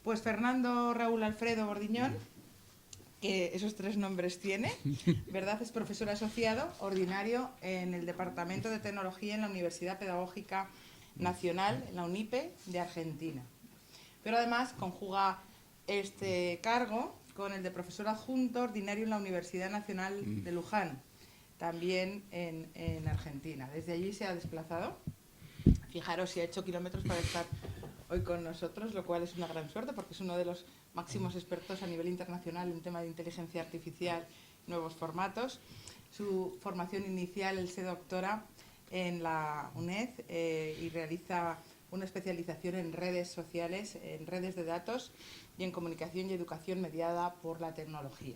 Pues Fernando Raúl Alfredo Bordiñón, que esos 3 nombres tiene, ¿verdad? Es profesor asociado ordinario en el Departamento de Tecnología en la Universidad Pedagógica Nacional, en la UNIPE de Argentina. Pero además conjuga este cargo con el de profesor adjunto ordinario en la Universidad Nacional de Luján, también en Argentina. Desde allí se ha desplazado. Fijaros, si ha hecho kilómetros para estar hoy con nosotros, lo cual es una gran suerte porque es uno de los máximos expertos a nivel internacional en tema de inteligencia artificial, nuevos formatos. Su formación inicial, él se doctora en la UNED y realiza una especialización en redes sociales, en redes de datos y en comunicación y educación mediada por la tecnología.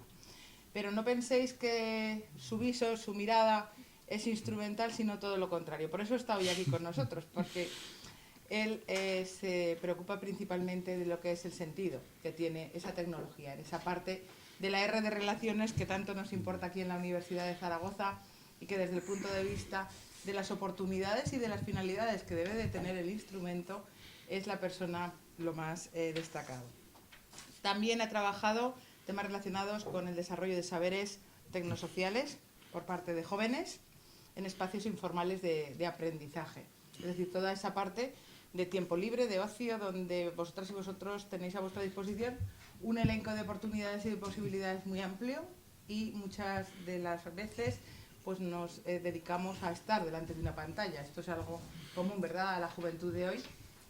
Pero no penséis que su viso, su mirada es instrumental, sino todo lo contrario. Por eso está hoy aquí con nosotros, porque él se preocupa principalmente de lo que es el sentido que tiene esa tecnología, en esa parte de la R de relaciones que tanto nos importa aquí en la Universidad de Zaragoza y que desde el punto de vista de las oportunidades y de las finalidades que debe de tener el instrumento es la persona lo más destacado. También ha trabajado temas relacionados con el desarrollo de saberes tecnosociales por parte de jóvenes en espacios informales de aprendizaje. Es decir, toda esa parte de tiempo libre, de ocio, donde vosotras y vosotros tenéis a vuestra disposición un elenco de oportunidades y de posibilidades muy amplio y muchas de las veces pues nos dedicamos a estar delante de una pantalla. Esto es algo común, ¿verdad?, a la juventud de hoy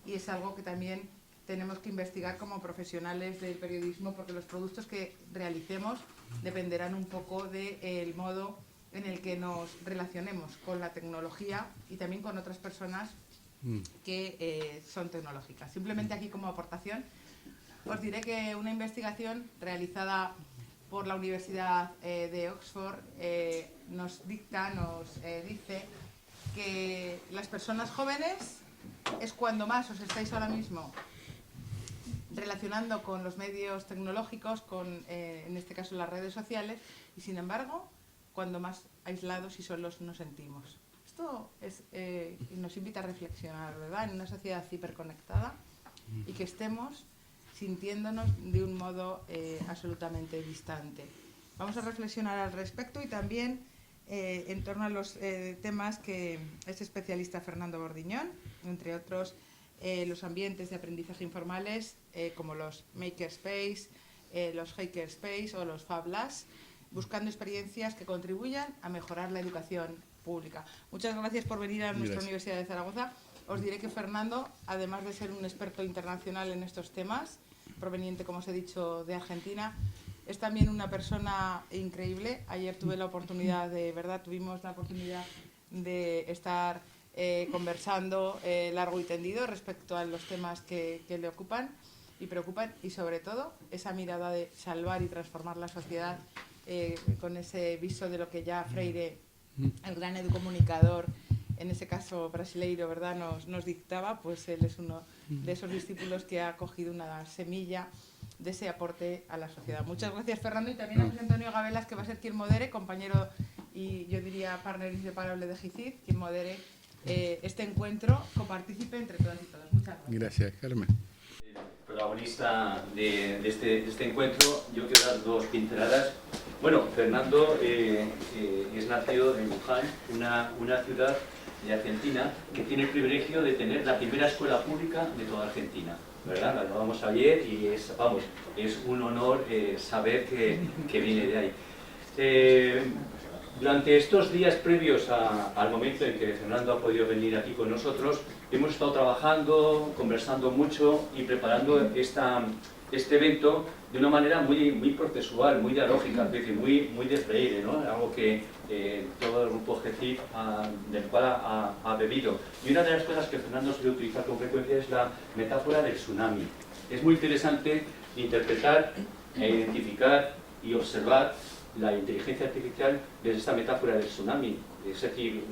y es algo que también tenemos que investigar como profesionales del periodismo porque los productos que realicemos dependerán un poco del modo en el que nos relacionemos con la tecnología y también con otras personas que son tecnológicas. Simplemente aquí como aportación os diré que una investigación realizada por la Universidad de Oxford nos dice que las personas jóvenes es cuando más os estáis ahora mismo relacionando con los medios tecnológicos, con en este caso las redes sociales, y sin embargo cuando más aislados y solos nos sentimos. Esto nos invita a reflexionar, ¿verdad?, en una sociedad hiperconectada y que estemos sintiéndonos de un modo absolutamente distante. Vamos a reflexionar al respecto y también en torno a los temas que es especialista Fernando Bordiñón, entre otros los ambientes de aprendizaje informales como los Makerspace, los Hackerspace o los Fab Labs, buscando experiencias que contribuyan a mejorar la educación pública. Muchas gracias por venir a nuestra Universidad de Zaragoza. Os diré que Fernando, además de ser un experto internacional en estos temas, proveniente, como os he dicho, de Argentina, es también una persona increíble. Ayer tuvimos la oportunidad de estar conversando largo y tendido respecto a los temas que le ocupan y preocupan, y sobre todo esa mirada de salvar y transformar la sociedad con ese viso de lo que ya Freire, el gran educomunicador, en ese caso brasileiro, ¿verdad?, nos dictaba. Pues él es uno de esos discípulos que ha cogido una semilla de ese aporte a la sociedad. Muchas gracias, Fernando, y también a José Antonio Gabelas, que va a ser quien modere, compañero y yo diría partner inseparable de GICID, quien modere este encuentro, copartícipe entre todas y todos. Muchas gracias. Gracias, Carmen. Protagonista de este encuentro, yo quiero dar 2 pinceladas. Bueno, Fernando es nacido en Luján, una ciudad de Argentina que tiene el privilegio de tener la primera escuela pública de toda Argentina, ¿verdad? La acabamos ayer y es un honor saber que viene de ahí. Durante estos días previos al momento en que Fernando ha podido venir aquí con nosotros, hemos estado trabajando, conversando mucho y preparando este evento de una manera muy procesual, muy dialógica, es decir, muy de Freire, ¿no? Algo que todo el grupo GECIF del cual ha bebido. Y una de las cosas que Fernando suele utilizar con frecuencia es la metáfora del tsunami. Es muy interesante interpretar, identificar y observar la inteligencia artificial desde esta metáfora del tsunami. Es decir,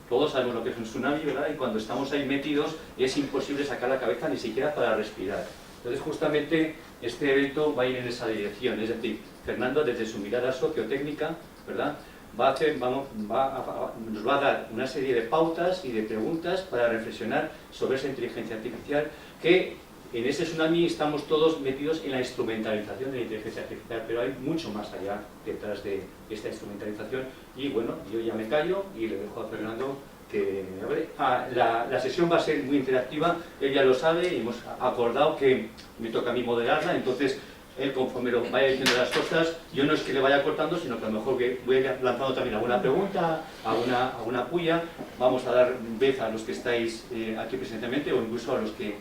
todos sabemos lo que es un tsunami, ¿verdad? Y cuando estamos ahí metidos es imposible sacar la cabeza ni siquiera para respirar. Entonces, justamente, este evento va a ir en esa dirección. Es decir, Fernando, desde su mirada sociotécnica, ¿verdad?, nos va a dar una serie de pautas y de preguntas para reflexionar sobre esa inteligencia artificial que en ese tsunami estamos todos metidos en la instrumentalización de la inteligencia artificial, pero hay mucho más allá detrás de esta instrumentalización. Y bueno, yo ya me callo y le dejo a Fernando que hable. La sesión va a ser muy interactiva, él ya lo sabe, y hemos acordado que me toca a mí moderarla, entonces él, conforme lo vaya diciendo las cosas, yo no es que le vaya cortando, sino que a lo mejor voy lanzando también alguna pregunta, alguna puya. Vamos a dar vez a los que estáis aquí presentemente, o incluso a los que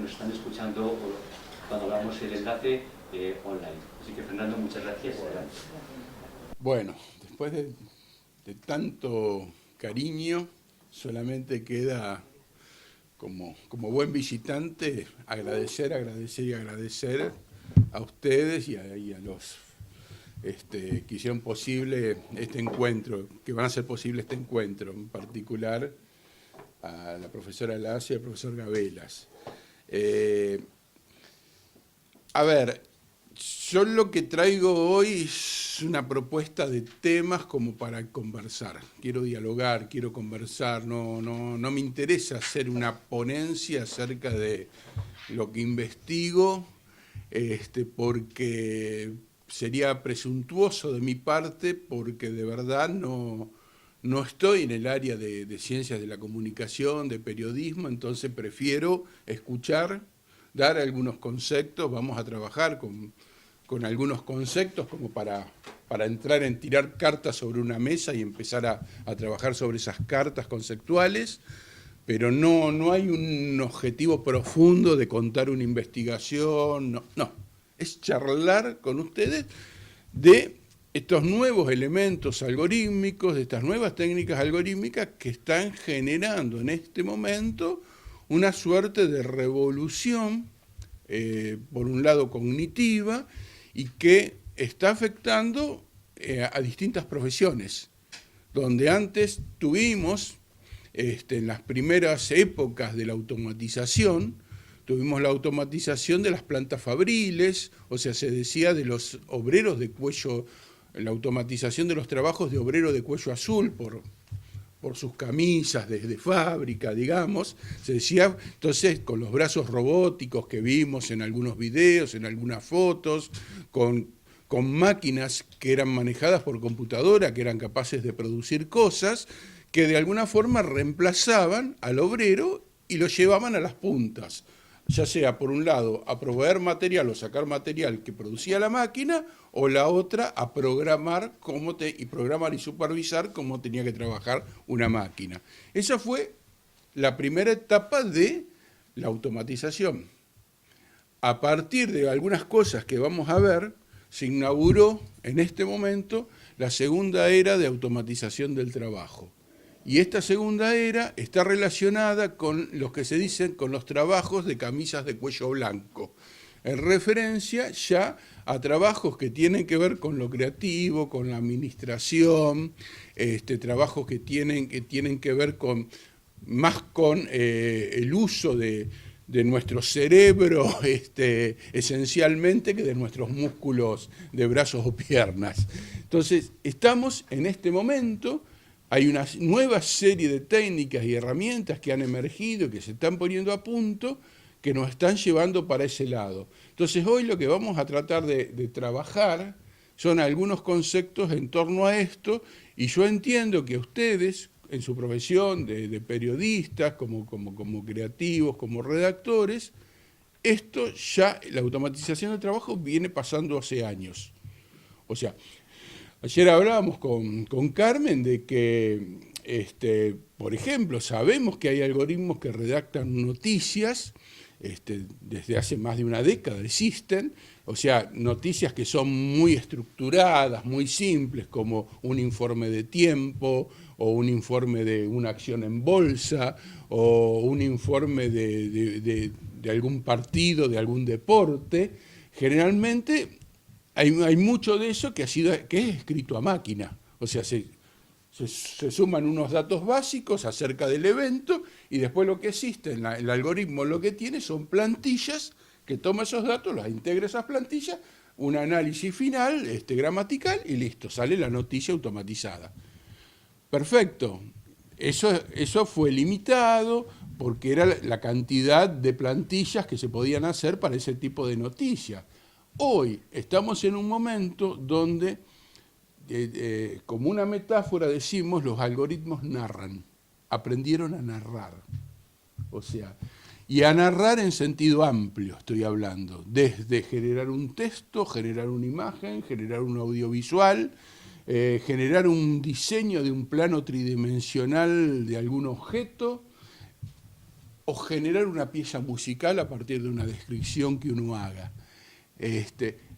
nos están escuchando cuando hagamos el enlace online. Así que, Fernando, muchas gracias. Bueno, después de tanto cariño, solamente queda, como buen visitante, agradecer a ustedes y a los que hicieron posible este encuentro, que van a hacer posible este encuentro, en particular a la profesora Lazo y al profesor Gabelas. A ver, yo lo que traigo hoy es una propuesta de temas como para conversar. Quiero dialogar, quiero conversar, no me interesa hacer una ponencia acerca de lo que investigo, porque sería presuntuoso de mi parte, porque de verdad no estoy en el área de ciencias de la comunicación, de periodismo, entonces prefiero escuchar, dar algunos conceptos, vamos a trabajar con algunos conceptos como para entrar en tirar cartas sobre una mesa y empezar a trabajar sobre esas cartas conceptuales, pero no hay un objetivo profundo de contar una investigación, no. Es charlar con ustedes de estos nuevos elementos algorítmicos, de estas nuevas técnicas algorítmicas que están generando en este momento una suerte de revolución, por un lado cognitiva, y que está afectando a distintas profesiones, donde antes tuvimos, en las primeras épocas de la automatización, tuvimos la automatización de las plantas fabriles, o sea, se decía de los obreros de cuello, la automatización de los trabajos de obrero de cuello azul por sus camisas de fábrica, digamos, se decía, entonces, con los brazos robóticos que vimos en algunos videos, en algunas fotos, con máquinas que eran manejadas por computadora, que eran capaces de producir cosas, que de alguna forma reemplazaban al obrero y lo llevaban a las puntas, ya sea por un lado a proveer material o sacar material que producía la máquina, o la otra a programar y supervisar cómo tenía que trabajar una máquina. Esa fue la primera etapa de la automatización. A partir de algunas cosas que vamos a ver, se inauguró en este momento la segunda era de automatización del trabajo. Y esta segunda era está relacionada con los que se dicen con los trabajos de camisas de cuello blanco, en referencia ya a trabajos que tienen que ver con lo creativo, con la administración, trabajos que tienen que ver más con el uso de nuestro cerebro esencialmente que de nuestros músculos de brazos o piernas. Entonces, estamos en este momento. Hay una nueva serie de técnicas y herramientas que han emergido, que se están poniendo a punto, que nos están llevando para ese lado. Entonces hoy lo que vamos a tratar de trabajar son algunos conceptos en torno a esto, y yo entiendo que ustedes, en su profesión de periodistas, como creativos, como redactores, esto ya, la automatización del trabajo viene pasando hace años. O sea, ayer hablábamos con Carmen de que, por ejemplo, sabemos que hay algoritmos que redactan noticias, desde hace más de una década existen, o sea, noticias que son muy estructuradas, muy simples, como un informe de tiempo, o un informe de una acción en bolsa, o un informe de algún partido, de algún deporte. Generalmente hay mucho de eso que es escrito a máquina, o sea, se suman unos datos básicos acerca del evento y después lo que existe, el algoritmo lo que tiene son plantillas que toma esos datos, las integra a esas plantillas, un análisis final gramatical y listo, sale la noticia automatizada. Perfecto, eso fue limitado porque era la cantidad de plantillas que se podían hacer para ese tipo de noticias. Hoy estamos en un momento donde, como una metáfora decimos, los algoritmos narran, aprendieron a narrar. O sea, y a narrar en sentido amplio estoy hablando, desde generar un texto, generar una imagen, generar un audiovisual, generar un diseño de un plano tridimensional de algún objeto, o generar una pieza musical a partir de una descripción que uno haga.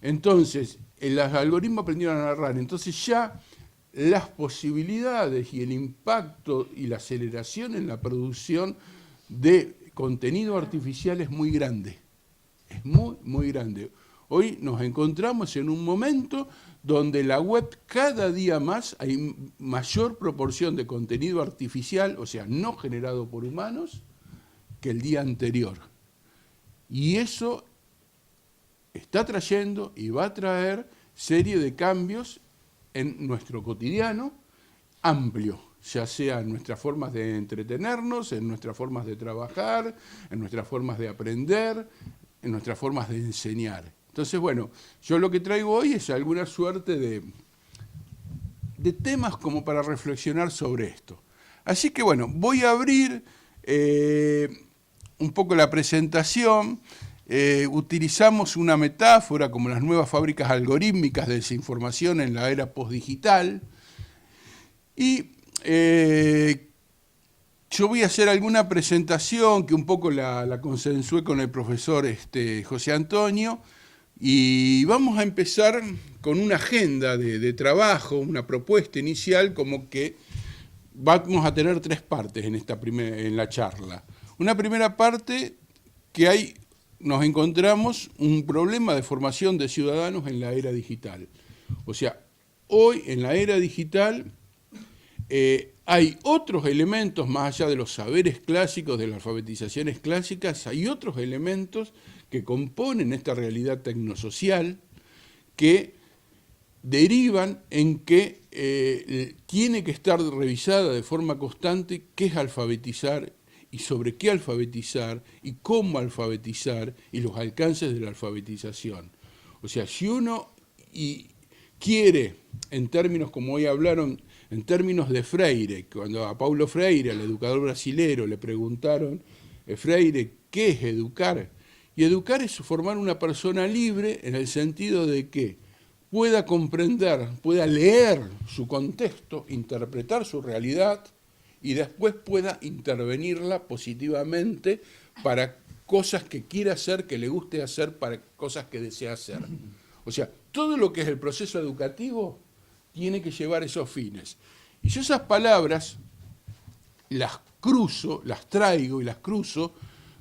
Entonces, los algoritmos aprendieron a narrar, entonces ya las posibilidades y el impacto y la aceleración en la producción de contenido artificial es muy grande, es muy, muy grande. Hoy nos encontramos en un momento donde la web cada día más hay mayor proporción de contenido artificial, o sea, no generado por humanos, que el día anterior. Y eso está trayendo y va a traer serie de cambios en nuestro cotidiano amplio, ya sea en nuestras formas de entretenernos, en nuestras formas de trabajar, en nuestras formas de aprender, en nuestras formas de enseñar. Entonces, bueno, yo lo que traigo hoy es alguna suerte de temas como para reflexionar sobre esto. Así que, bueno, voy a abrir un poco la presentación. Utilizamos una metáfora como las nuevas fábricas algorítmicas de desinformación en la era postdigital. Y yo voy a hacer alguna presentación que un poco la consensué con el profesor José Antonio, y vamos a empezar con una agenda de trabajo, una propuesta inicial, como que vamos a tener 3 partes en la charla. Una primera parte que nos encontramos un problema de formación de ciudadanos en la era digital. O sea, hoy en la era digital hay otros elementos, más allá de los saberes clásicos, de las alfabetizaciones clásicas, hay otros elementos que componen esta realidad tecnosocial que derivan en que tiene que estar revisada de forma constante qué es alfabetizar y sobre qué alfabetizar y cómo alfabetizar y los alcances de la alfabetización. O sea, si uno quiere, en términos como hoy hablaron, en términos de Freire, cuando a Paulo Freire, al educador brasilero, le preguntaron, Freire, ¿qué es educar? Y educar es formar una persona libre en el sentido de que pueda comprender, pueda leer su contexto, interpretar su realidad y después pueda intervenirla positivamente para cosas que quiera hacer, que le guste hacer, para cosas que desea hacer. O sea, todo lo que es el proceso educativo tiene que llevar esos fines. Y yo esas palabras las cruzo, las traigo y las cruzo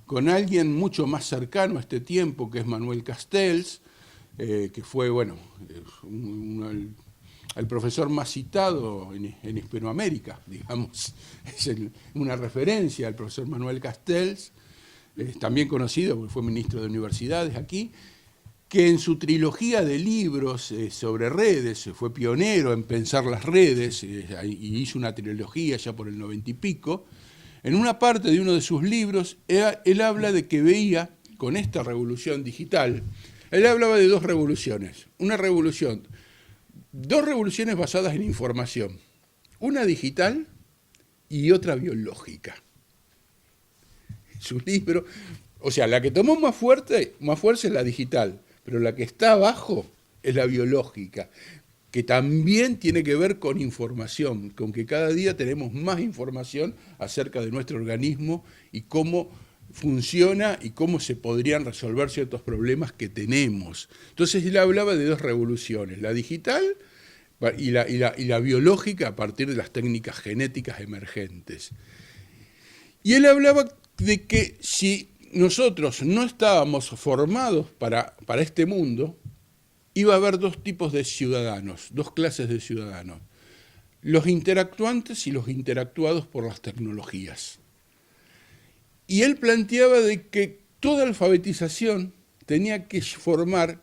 con alguien mucho más cercano a este tiempo, que es Manuel Castells, que fue, bueno, el profesor más citado en Hispanoamérica, digamos. Es una referencia al profesor Manuel Castells, también conocido porque fue ministro de universidades aquí, que en su trilogía de libros sobre redes, fue pionero en pensar las redes, y hizo una trilogía ya por el 90 y pico. En una parte de uno de sus libros, él habla de que veía, con esta revolución digital, él hablaba de 2 revoluciones. Dos revoluciones basadas en información. Una digital y otra biológica. Su libro, o sea, la que tomó más fuerza es la digital, pero la que está abajo es la biológica, que también tiene que ver con información, con que cada día tenemos más información acerca de nuestro organismo y cómo funciona y cómo se podrían resolver ciertos problemas que tenemos. Entonces él hablaba de 2 revoluciones, la digital y la biológica a partir de las técnicas genéticas emergentes. Y él hablaba de que si nosotros no estábamos formados para este mundo, iba a haber 2 tipos de ciudadanos, 2 clases de ciudadanos, los interactuantes y los interactuados por las tecnologías. Y él planteaba de que toda alfabetización tenía que formar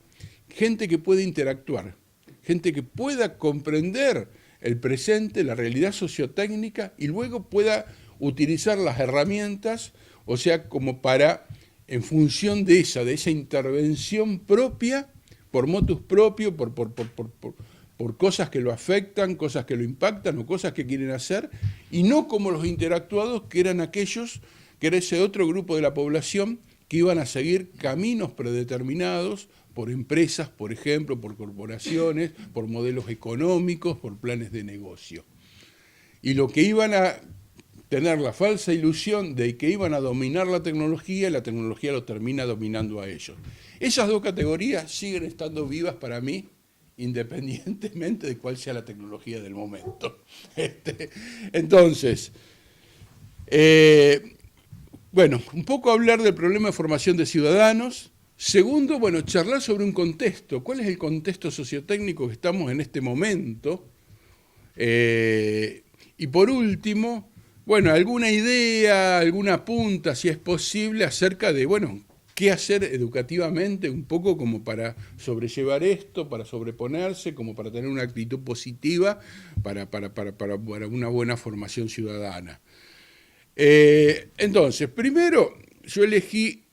gente que pueda interactuar, gente que pueda comprender el presente, la realidad sociotécnica, y luego pueda utilizar las herramientas, o sea, como para, en función de esa intervención propia, por motus propio, por cosas que lo afectan, cosas que lo impactan o cosas que quieren hacer, y no como los interactuados que eran aquellos, que era ese otro grupo de la población que iban a seguir caminos predeterminados por empresas, por ejemplo, por corporaciones, por modelos económicos, por planes de negocio. Y lo que iban a tener la falsa ilusión de que iban a dominar la tecnología, y la tecnología lo termina dominando a ellos. Esas dos categorías siguen estando vivas para mí, independientemente de cuál sea la tecnología del momento. Entonces, bueno, un poco hablar del problema de formación de ciudadanos. Segundo, bueno, charlar sobre un contexto. ¿Cuál es el contexto sociotécnico que estamos en este momento? Y por último, bueno, alguna idea, alguna punta, si es posible, acerca de, bueno, qué hacer educativamente, un poco como para sobrellevar esto, para sobreponerse, como para tener una actitud positiva, para una buena formación ciudadana. Entonces, primero, yo elegí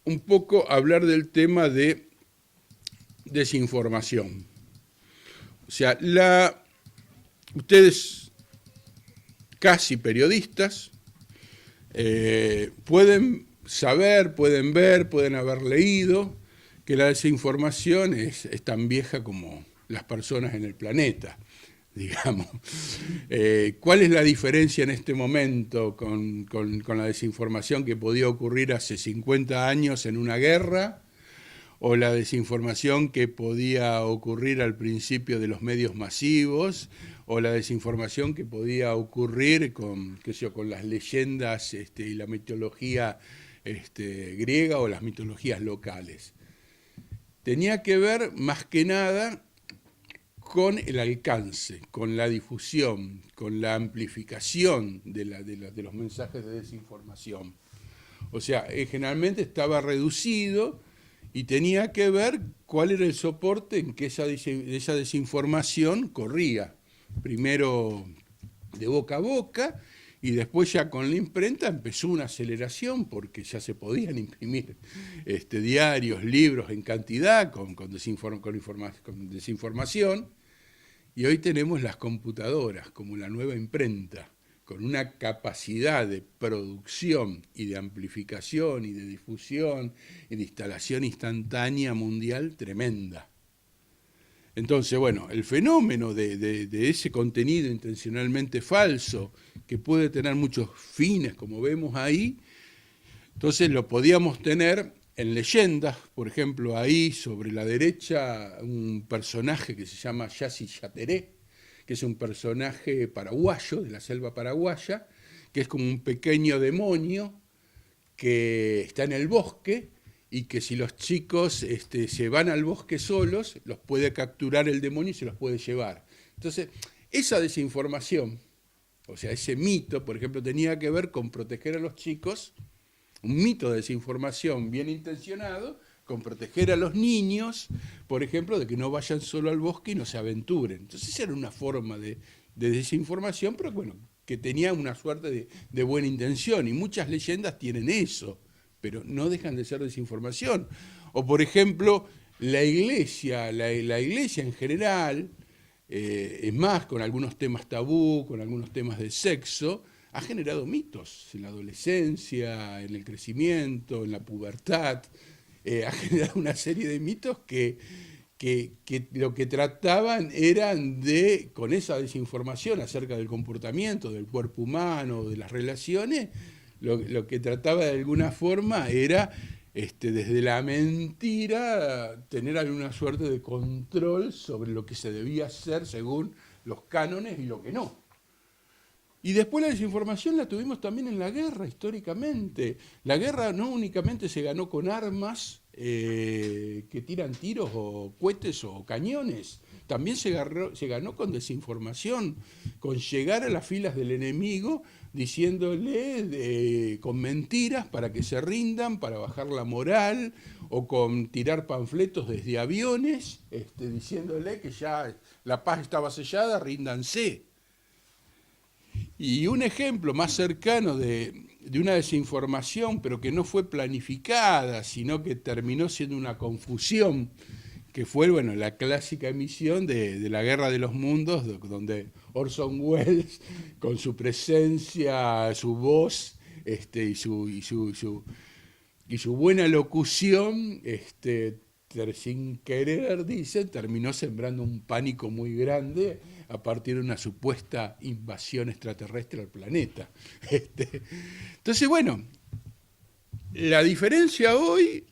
un poco hablar del tema de desinformación. O sea, ustedes, casi periodistas, pueden saber, pueden ver, pueden haber leído que la desinformación es tan vieja como las personas en el planeta, digamos. ¿Cuál es la diferencia en este momento con la desinformación que podía ocurrir hace 50 años en una guerra, o la desinformación que podía ocurrir al principio de los medios masivos, o la desinformación que podía ocurrir con las leyendas y la mitología griega o las mitologías locales? Tenía que ver más que nada con el alcance, con la difusión, con la amplificación de los mensajes de desinformación. O sea, generalmente estaba reducido y tenía que ver cuál era el soporte en que esa desinformación corría. Primero de boca a boca, y después ya con la imprenta empezó una aceleración porque ya se podían imprimir diarios, libros en cantidad con desinformación, y hoy tenemos las computadoras como la nueva imprenta, con una capacidad de producción y de amplificación y de difusión y de instalación instantánea mundial tremenda. Entonces, bueno, el fenómeno de ese contenido intencionalmente falso, que puede tener muchos fines, como vemos ahí, entonces lo podíamos tener en leyendas. Por ejemplo, ahí sobre la derecha un personaje que se llama Yassi Yateré, que es un personaje paraguayo, de la selva paraguaya, que es como un pequeño demonio que está en el bosque, y que si los chicos se van al bosque solos, los puede capturar el demonio y se los puede llevar. Entonces, esa desinformación, o sea, ese mito, por ejemplo, tenía que ver con proteger a los chicos, un mito de desinformación bien intencionado, con proteger a los niños, por ejemplo, de que no vayan solo al bosque y no se aventuren. Entonces, era una forma de desinformación, pero bueno, que tenía una suerte de buena intención, y muchas leyendas tienen eso, pero no dejan de ser desinformación. O, por ejemplo, la iglesia en general, es más, con algunos temas tabú, con algunos temas de sexo, ha generado mitos en la adolescencia, en el crecimiento, en la pubertad. Ha generado una serie de mitos que lo que trataban eran con esa desinformación acerca del comportamiento, del cuerpo humano, de las relaciones, lo que trataba de alguna forma era, desde la mentira, tener alguna suerte de control sobre lo que se debía hacer según los cánones y lo que no. Y después la desinformación la tuvimos también en la guerra, históricamente. La guerra no únicamente se ganó con armas que tiran tiros o cohetes o cañones, también se ganó con desinformación, con llegar a las filas del enemigo diciéndole con mentiras para que se rindan, para bajar la moral, o con tirar panfletos desde aviones diciéndole que ya la paz estaba sellada, ríndanse. Y un ejemplo más cercano de una desinformación, pero que no fue planificada, sino que terminó siendo una confusión, que fue, bueno, la clásica emisión de La Guerra de los Mundos, donde Orson Welles, con su presencia, su voz, y su buena locución, sin querer, dice, terminó sembrando un pánico muy grande a partir de una supuesta invasión extraterrestre al planeta. Entonces, bueno, la diferencia hoy,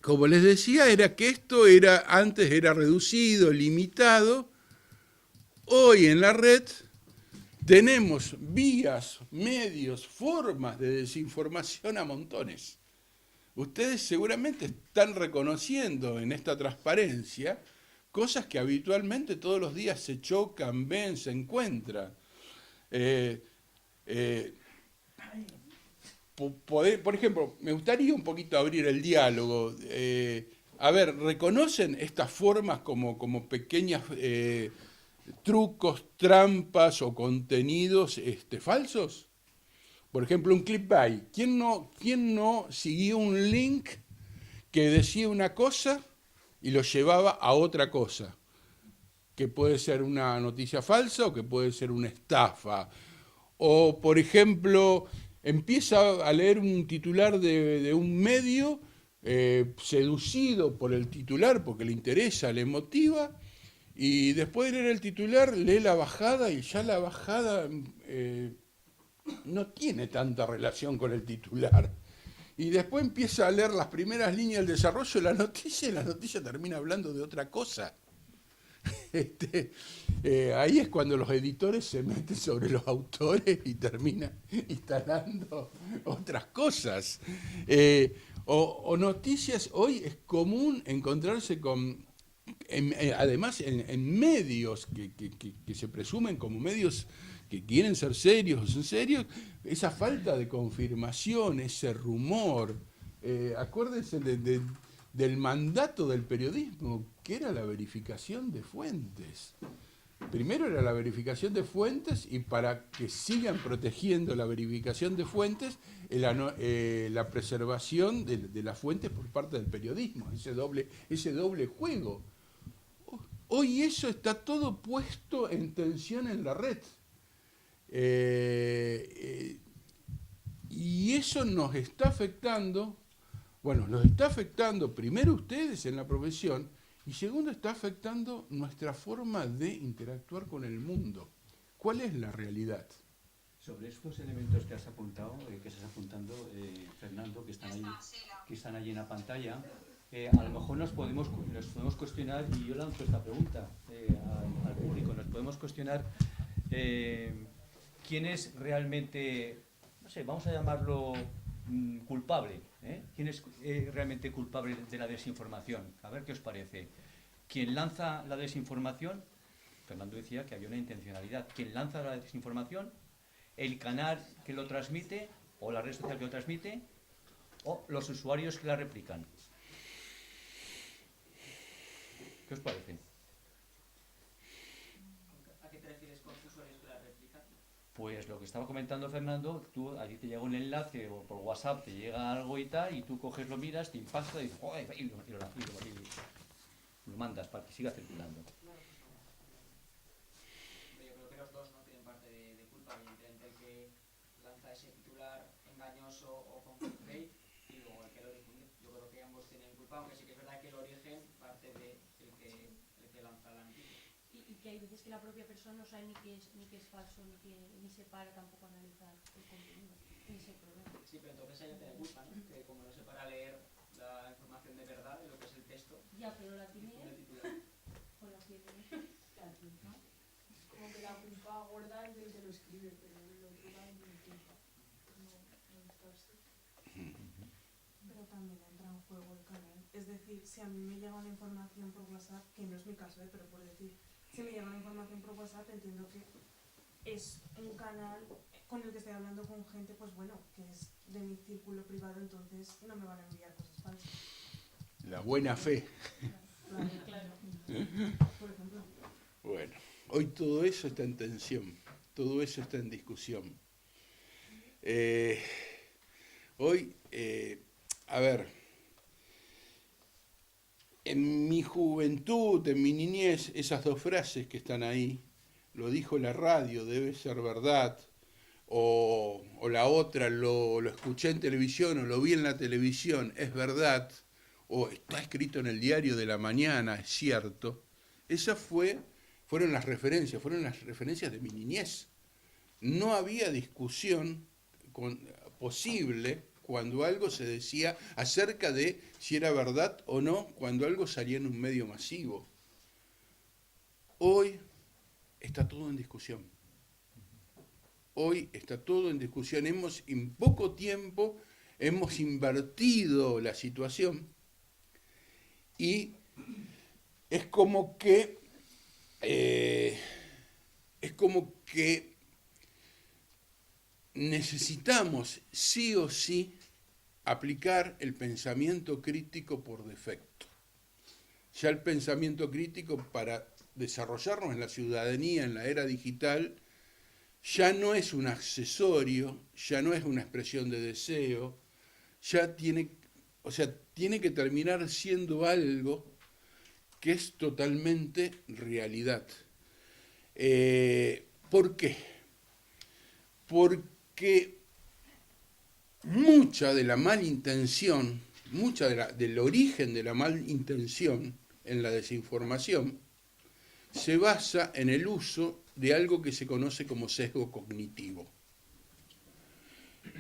como les decía, era que esto antes era reducido, limitado. Hoy en la red tenemos vías, medios, formas de desinformación a montones. Ustedes seguramente están reconociendo en esta transparencia cosas que habitualmente todos los días se chocan, ven, se encuentran. Por ejemplo, me gustaría un poquito abrir el diálogo. A ver, ¿reconocen estas formas como pequeños trucos, trampas o contenidos falsos? Por ejemplo, un clickbait. ¿Quién no siguió un link que decía una cosa y lo llevaba a otra cosa? Que puede ser una noticia falsa o que puede ser una estafa. O, por ejemplo, empieza a leer un titular de un medio, seducido por el titular porque le interesa, le motiva, y después de leer el titular lee la bajada y ya la bajada no tiene tanta relación con el titular. Y después empieza a leer las primeras líneas del desarrollo de la noticia y la noticia termina hablando de otra cosa. Ahí es cuando los editores se meten sobre los autores y terminan instalando otras cosas. O noticias, hoy es común encontrarse con, además en medios que se presumen como medios que quieren ser serios o son serios, esa falta de confirmación, ese rumor. Acuérdense del mandato del periodismo, que era la verificación de fuentes. Primero era la verificación de fuentes, y para que sigan protegiendo la verificación de fuentes, la preservación de las fuentes por parte del periodismo, ese doble juego. Hoy eso está todo puesto en tensión en la red. Y eso nos está afectando. Bueno, nos está afectando primero ustedes en la profesión, y segundo está afectando nuestra forma de interactuar con el mundo. ¿Cuál es la realidad? Sobre estos elementos que has apuntado, que estás apuntando, Fernando, que están allí en la pantalla, a lo mejor nos podemos cuestionar, y yo lanzo esta pregunta al público, nos podemos cuestionar quién es realmente, no sé, vamos a llamarlo culpable. ¿Quién es realmente culpable de la desinformación? A ver qué os parece. ¿Quién lanza la desinformación? Fernando decía que había una intencionalidad. ¿Quién lanza la desinformación? ¿El canal que lo transmite o la red social que lo transmite? ¿O los usuarios que la replican? ¿Qué os parece? ¿A qué te refieres con usuarios que la replican? Pues lo que estaba comentando Fernando, tú allí te llega un enlace o por WhatsApp te llega algo y tal, y tú coges, lo miras, te impacta y dices, joder, y lo mandas para que siga circulando. Yo creo que los dos no tienen parte de culpa, evidentemente el que lanza ese titular engañoso o con clickbait y luego el que lo difunde. Yo creo que ambos tienen culpa, aunque sí que es verdad que el origen parte de el que lanza la noticia. Y que hay veces que la propia persona no sabe ni qué es falso, ni se para tampoco a analizar el contenido. Ese problema. Sí, pero entonces ella tiene culpa, ¿no? Que como no se para a leer la información de verdad de lo que es el texto. Ya, pero la tiene El titular. o la tiene. ¿No? Como que la culpa gorda es del que lo escribe, pero el otro también tiene culpa. No está así. Pero también entra en juego el canal. Es decir, si a mí me llega una información por WhatsApp, que no es mi caso, pero por decir, si me llega una información por WhatsApp, entiendo que es un canal con el que estoy hablando con gente, pues bueno, que es de mi círculo privado, entonces no me van a enviar cosas falsas. La buena fe. Claro. Por ejemplo. Bueno, hoy todo eso está en tensión. todo eso está en discusión. Hoy, a ver, en mi juventud, en mi niñez, esas dos frases que están ahí, lo dijo la radio, debe ser verdad, o la otra, lo escuché en televisión o lo vi en la televisión, es verdad, o está escrito en el diario de la mañana, es cierto. Esas fueron las referencias de mi niñez. No había discusión posible cuando algo se decía acerca de si era verdad o no, cuando algo salía en un medio masivo. Hoy está todo en discusión. Hoy está todo en discusión. En poco tiempo hemos invertido la situación y es como que necesitamos sí o sí aplicar el pensamiento crítico por defecto. Ya el pensamiento crítico para desarrollarnos en la ciudadanía, en la era digital, ya no es un accesorio, ya no es una expresión de deseo, ya tiene que terminar siendo algo que es totalmente realidad. ¿Por qué? Porque mucha de la malintención, del origen de la malintención en la desinformación, se basa en el uso de algo que se conoce como sesgo cognitivo.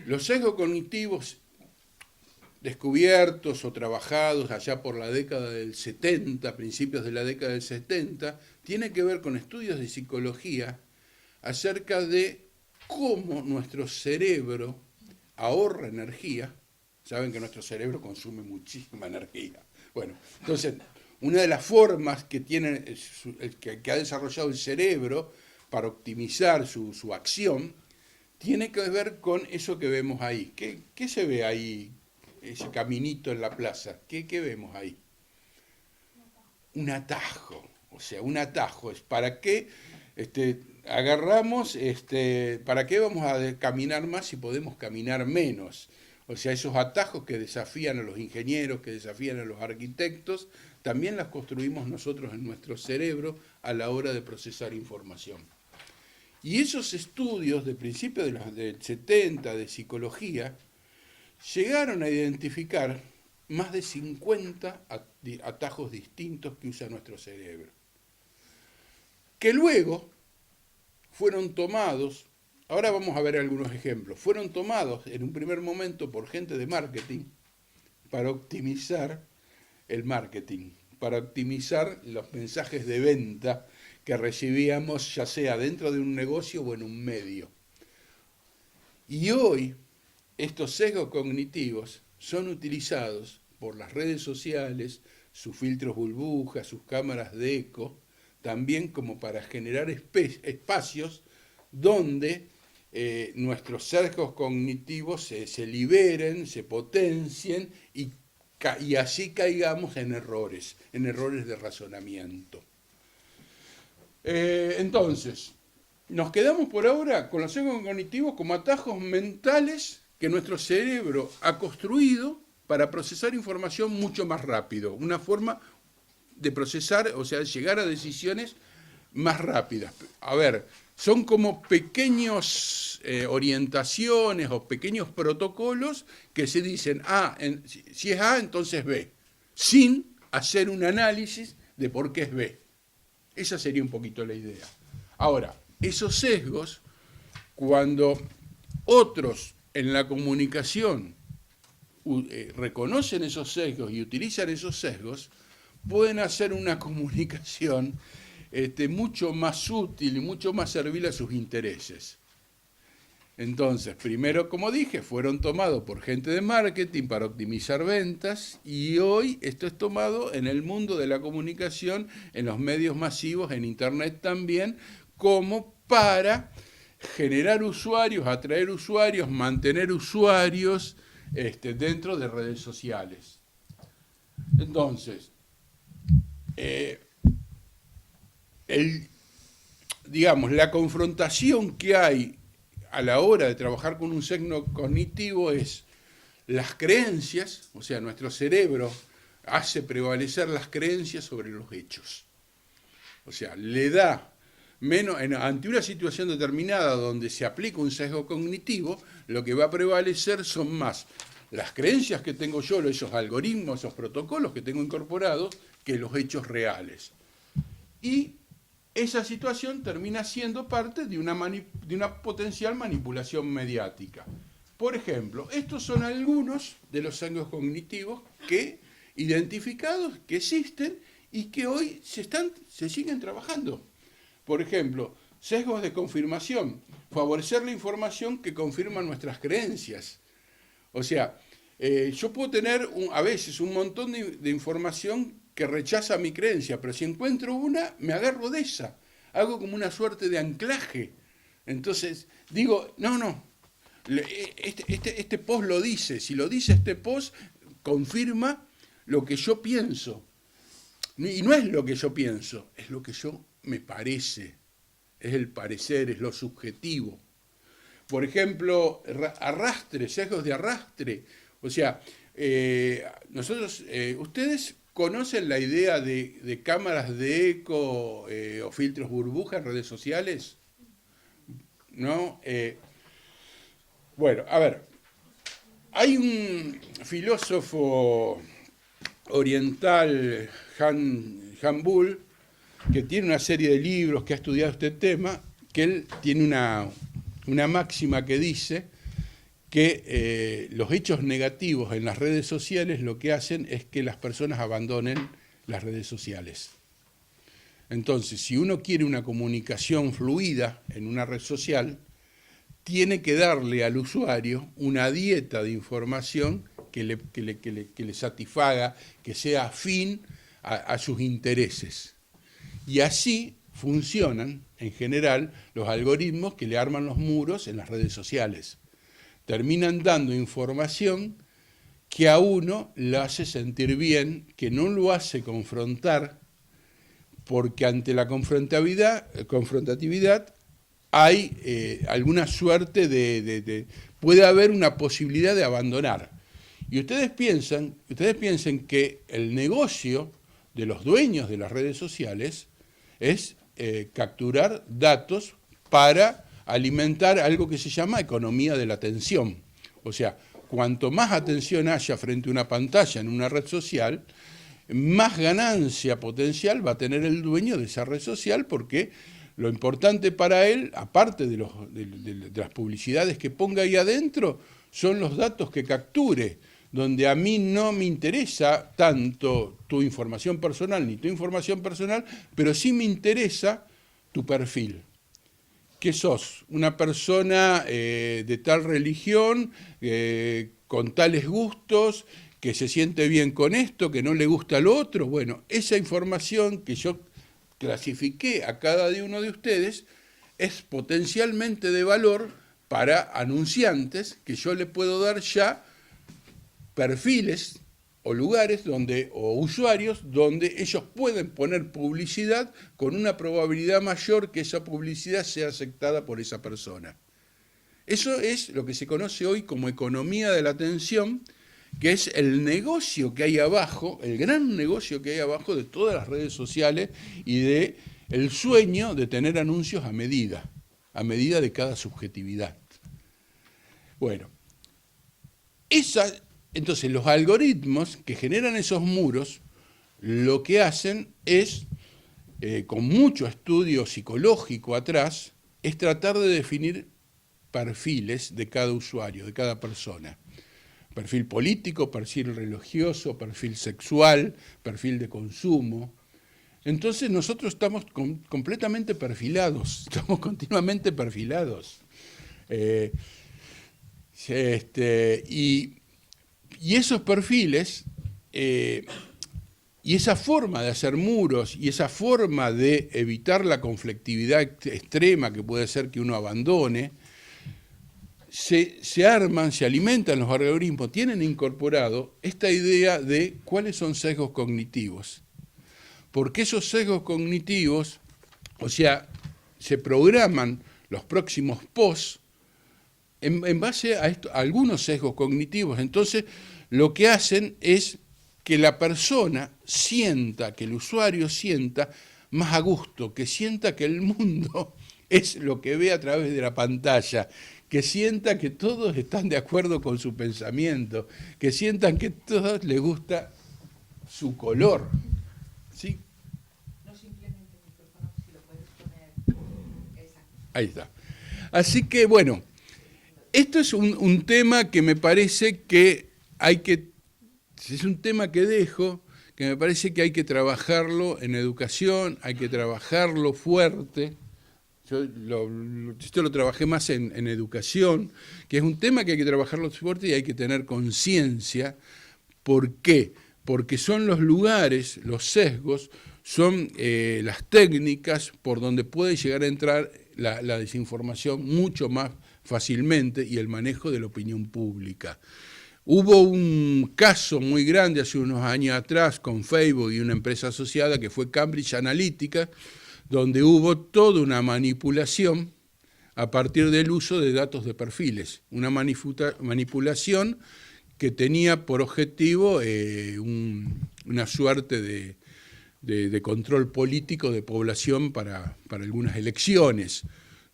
Los sesgos cognitivos descubiertos o trabajados allá por la década del 70, principios de la década del 70, tienen que ver con estudios de psicología acerca de cómo nuestro cerebro ahorra energía. Saben que nuestro cerebro consume muchísima energía. Bueno, entonces, una de las formas que ha desarrollado el cerebro para optimizar su acción tiene que ver con eso que vemos ahí. ¿Qué se ve ahí? Ese caminito en la plaza, ¿qué vemos ahí? Un atajo, o sea, un atajo. Es para qué agarramos, para qué vamos a caminar más si podemos caminar menos. O sea, esos atajos que desafían a los ingenieros, que desafían a los arquitectos, también las construimos nosotros en nuestro cerebro a la hora de procesar información. Y esos estudios de principios del 70 de psicología llegaron a identificar más de 50 atajos distintos que usa nuestro cerebro, que luego fueron tomados, ahora vamos a ver algunos ejemplos, fueron tomados en un primer momento por gente de marketing para optimizar el marketing, para optimizar los mensajes de venta que recibíamos ya sea dentro de un negocio o en un medio. Y hoy estos sesgos cognitivos son utilizados por las redes sociales, sus filtros burbujas, sus cámaras de eco, también como para generar espacios donde nuestros sesgos cognitivos se liberen, se potencien y así caigamos en errores de razonamiento. Entonces, nos quedamos por ahora con los sesgos cognitivos como atajos mentales que nuestro cerebro ha construido para procesar información mucho más rápido, una forma de procesar, o sea, llegar a decisiones más rápidas. A ver, son como pequeñas orientaciones o pequeños protocolos que se dicen, si es A, entonces B, sin hacer un análisis de por qué es B. Esa sería un poquito la idea. Ahora, esos sesgos, cuando otros en la comunicación reconocen esos sesgos y utilizan esos sesgos, pueden hacer una comunicación mucho más útil y mucho más servil a sus intereses. Entonces, primero, como dije, fueron tomados por gente de marketing para optimizar ventas y hoy esto es tomado en el mundo de la comunicación, en los medios masivos, en Internet también, como para generar usuarios, atraer usuarios, mantener usuarios dentro de redes sociales. Entonces, digamos, la confrontación que hay a la hora de trabajar con un sesgo cognitivo es las creencias, o sea, nuestro cerebro hace prevalecer las creencias sobre los hechos. O sea, le da menos, ante una situación determinada donde se aplica un sesgo cognitivo, lo que va a prevalecer son más las creencias que tengo yo, esos algoritmos, esos protocolos que tengo incorporados, que los hechos reales. Y esa situación termina siendo parte de una potencial manipulación mediática. Por ejemplo, estos son algunos de los sesgos cognitivos que identificados, que existen y que hoy se siguen trabajando. Por ejemplo, sesgos de confirmación, favorecer la información que confirma nuestras creencias. O sea, yo puedo tener a veces un montón de información que rechaza mi creencia, pero si encuentro una, me agarro de esa. Hago como una suerte de anclaje. Entonces, digo, no, este post lo dice. Si lo dice este post, confirma lo que yo pienso. Y no es lo que yo pienso, es lo que yo me parece. Es el parecer, es lo subjetivo. Por ejemplo, arrastre, sesgos de arrastre. O sea, ustedes conocen la idea de cámaras de eco o filtros burbuja en redes sociales, ¿no? Bueno, a ver, hay un filósofo oriental, Han Bull, que tiene una serie de libros que ha estudiado este tema, que él tiene una máxima que dice que los hechos negativos en las redes sociales lo que hacen es que las personas abandonen las redes sociales. Entonces, si uno quiere una comunicación fluida en una red social, tiene que darle al usuario una dieta de información que le satisfaga, que sea afín a sus intereses. Y así funcionan, en general, los algoritmos que le arman los muros en las redes sociales. Terminan dando información que a uno le hace sentir bien, que no lo hace confrontar, porque ante la confrontatividad hay alguna suerte puede haber una posibilidad de abandonar. Y ustedes piensen que el negocio de los dueños de las redes sociales es capturar datos para alimentar algo que se llama economía de la atención. O sea, cuanto más atención haya frente a una pantalla en una red social, más ganancia potencial va a tener el dueño de esa red social, porque lo importante para él, aparte de las publicidades que ponga ahí adentro, son los datos que capture, donde a mí no me interesa tanto tu información personal ni tu información personal, pero sí me interesa tu perfil. ¿Qué sos? Una persona de tal religión, con tales gustos, que se siente bien con esto, que no le gusta lo otro. Bueno, esa información que yo clasifiqué a cada uno de ustedes es potencialmente de valor para anunciantes, que yo le puedo dar ya perfiles o lugares o usuarios donde ellos pueden poner publicidad con una probabilidad mayor que esa publicidad sea aceptada por esa persona. Eso es lo que se conoce hoy como economía de la atención, que es el negocio que hay abajo, el gran negocio que hay abajo de todas las redes sociales y de el sueño de tener anuncios a medida de cada subjetividad. Bueno, entonces los algoritmos que generan esos muros lo que hacen es, con mucho estudio psicológico atrás, es tratar de definir perfiles de cada usuario, de cada persona. Perfil político, perfil religioso, perfil sexual, perfil de consumo. Entonces nosotros estamos completamente perfilados, estamos continuamente perfilados. Y esos perfiles, y esa forma de hacer muros, y esa forma de evitar la conflictividad extrema que puede ser que uno abandone, se arman, se alimentan los algoritmos, tienen incorporado esta idea de cuáles son sesgos cognitivos. Porque esos sesgos cognitivos, o sea, se programan los próximos posts en base a algunos sesgos cognitivos. Entonces, lo que hacen es que la persona sienta, que el usuario sienta más a gusto, que sienta que el mundo es lo que ve a través de la pantalla, que sienta que todos están de acuerdo con su pensamiento, que sientan que a todos les gusta su color. ¿Sí? No simplemente el micrófono, si lo puedes poner. Exacto. Ahí está. Así que, bueno, esto es un tema que me parece que es un tema que dejo, que me parece que hay que trabajarlo en educación, hay que trabajarlo fuerte. Yo esto lo trabajé más en educación, que es un tema que hay que trabajarlo fuerte y hay que tener conciencia. ¿Por qué? Porque son los lugares, los sesgos, son las técnicas por donde puede llegar a entrar la desinformación mucho más fácilmente y el manejo de la opinión pública. Hubo un caso muy grande hace unos años atrás con Facebook y una empresa asociada que fue Cambridge Analytica, donde hubo toda una manipulación a partir del uso de datos de perfiles, una manipulación que tenía por objetivo una suerte de control político de población para algunas elecciones.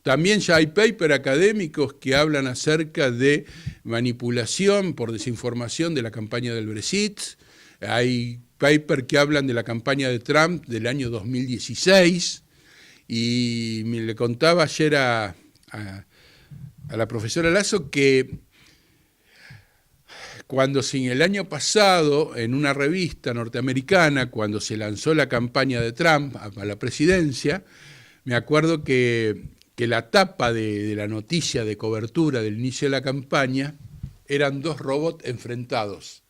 También ya hay papers académicos que hablan acerca de manipulación por desinformación de la campaña del Brexit. Hay papers que hablan de la campaña de Trump del año 2016. Y le contaba ayer a la profesora Lazo que cuando el año pasado, en una revista norteamericana, cuando se lanzó la campaña de Trump a la presidencia, me acuerdo que la tapa de la noticia de cobertura del inicio de la campaña eran 2 robots enfrentados,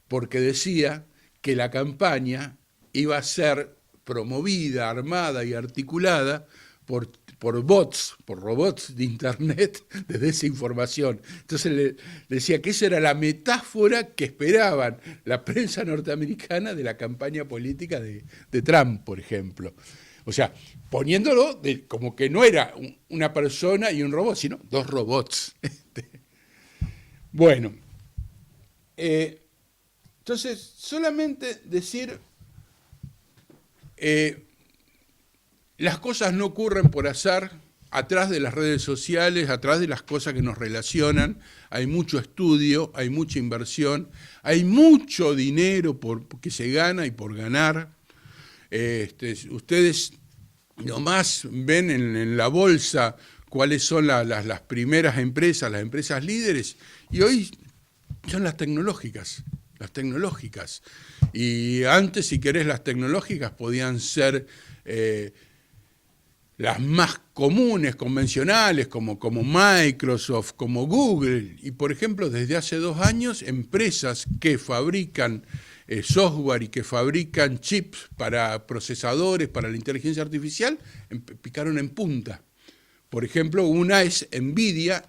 porque decía que la campaña iba a ser promovida, armada y articulada por bots, por robots de internet de desinformación. Entonces le decía que esa era la metáfora que esperaban la prensa norteamericana de la campaña política de Trump, por ejemplo. O sea, poniéndolo como que no era una persona y un robot, sino 2 robots. Bueno, entonces solamente decir, las cosas no ocurren por azar, atrás de las redes sociales, atrás de las cosas que nos relacionan, hay mucho estudio, hay mucha inversión, hay mucho dinero que se gana y por ganar. Ustedes nomás ven en la bolsa cuáles son las primeras empresas, las empresas líderes, y hoy son las tecnológicas. Y antes, si querés, las tecnológicas podían ser las más comunes, convencionales, como Microsoft, como Google. Y, por ejemplo, desde hace 2 años, empresas que fabrican software y que fabrican chips para procesadores, para la inteligencia artificial, picaron en punta. Por ejemplo, una es NVIDIA,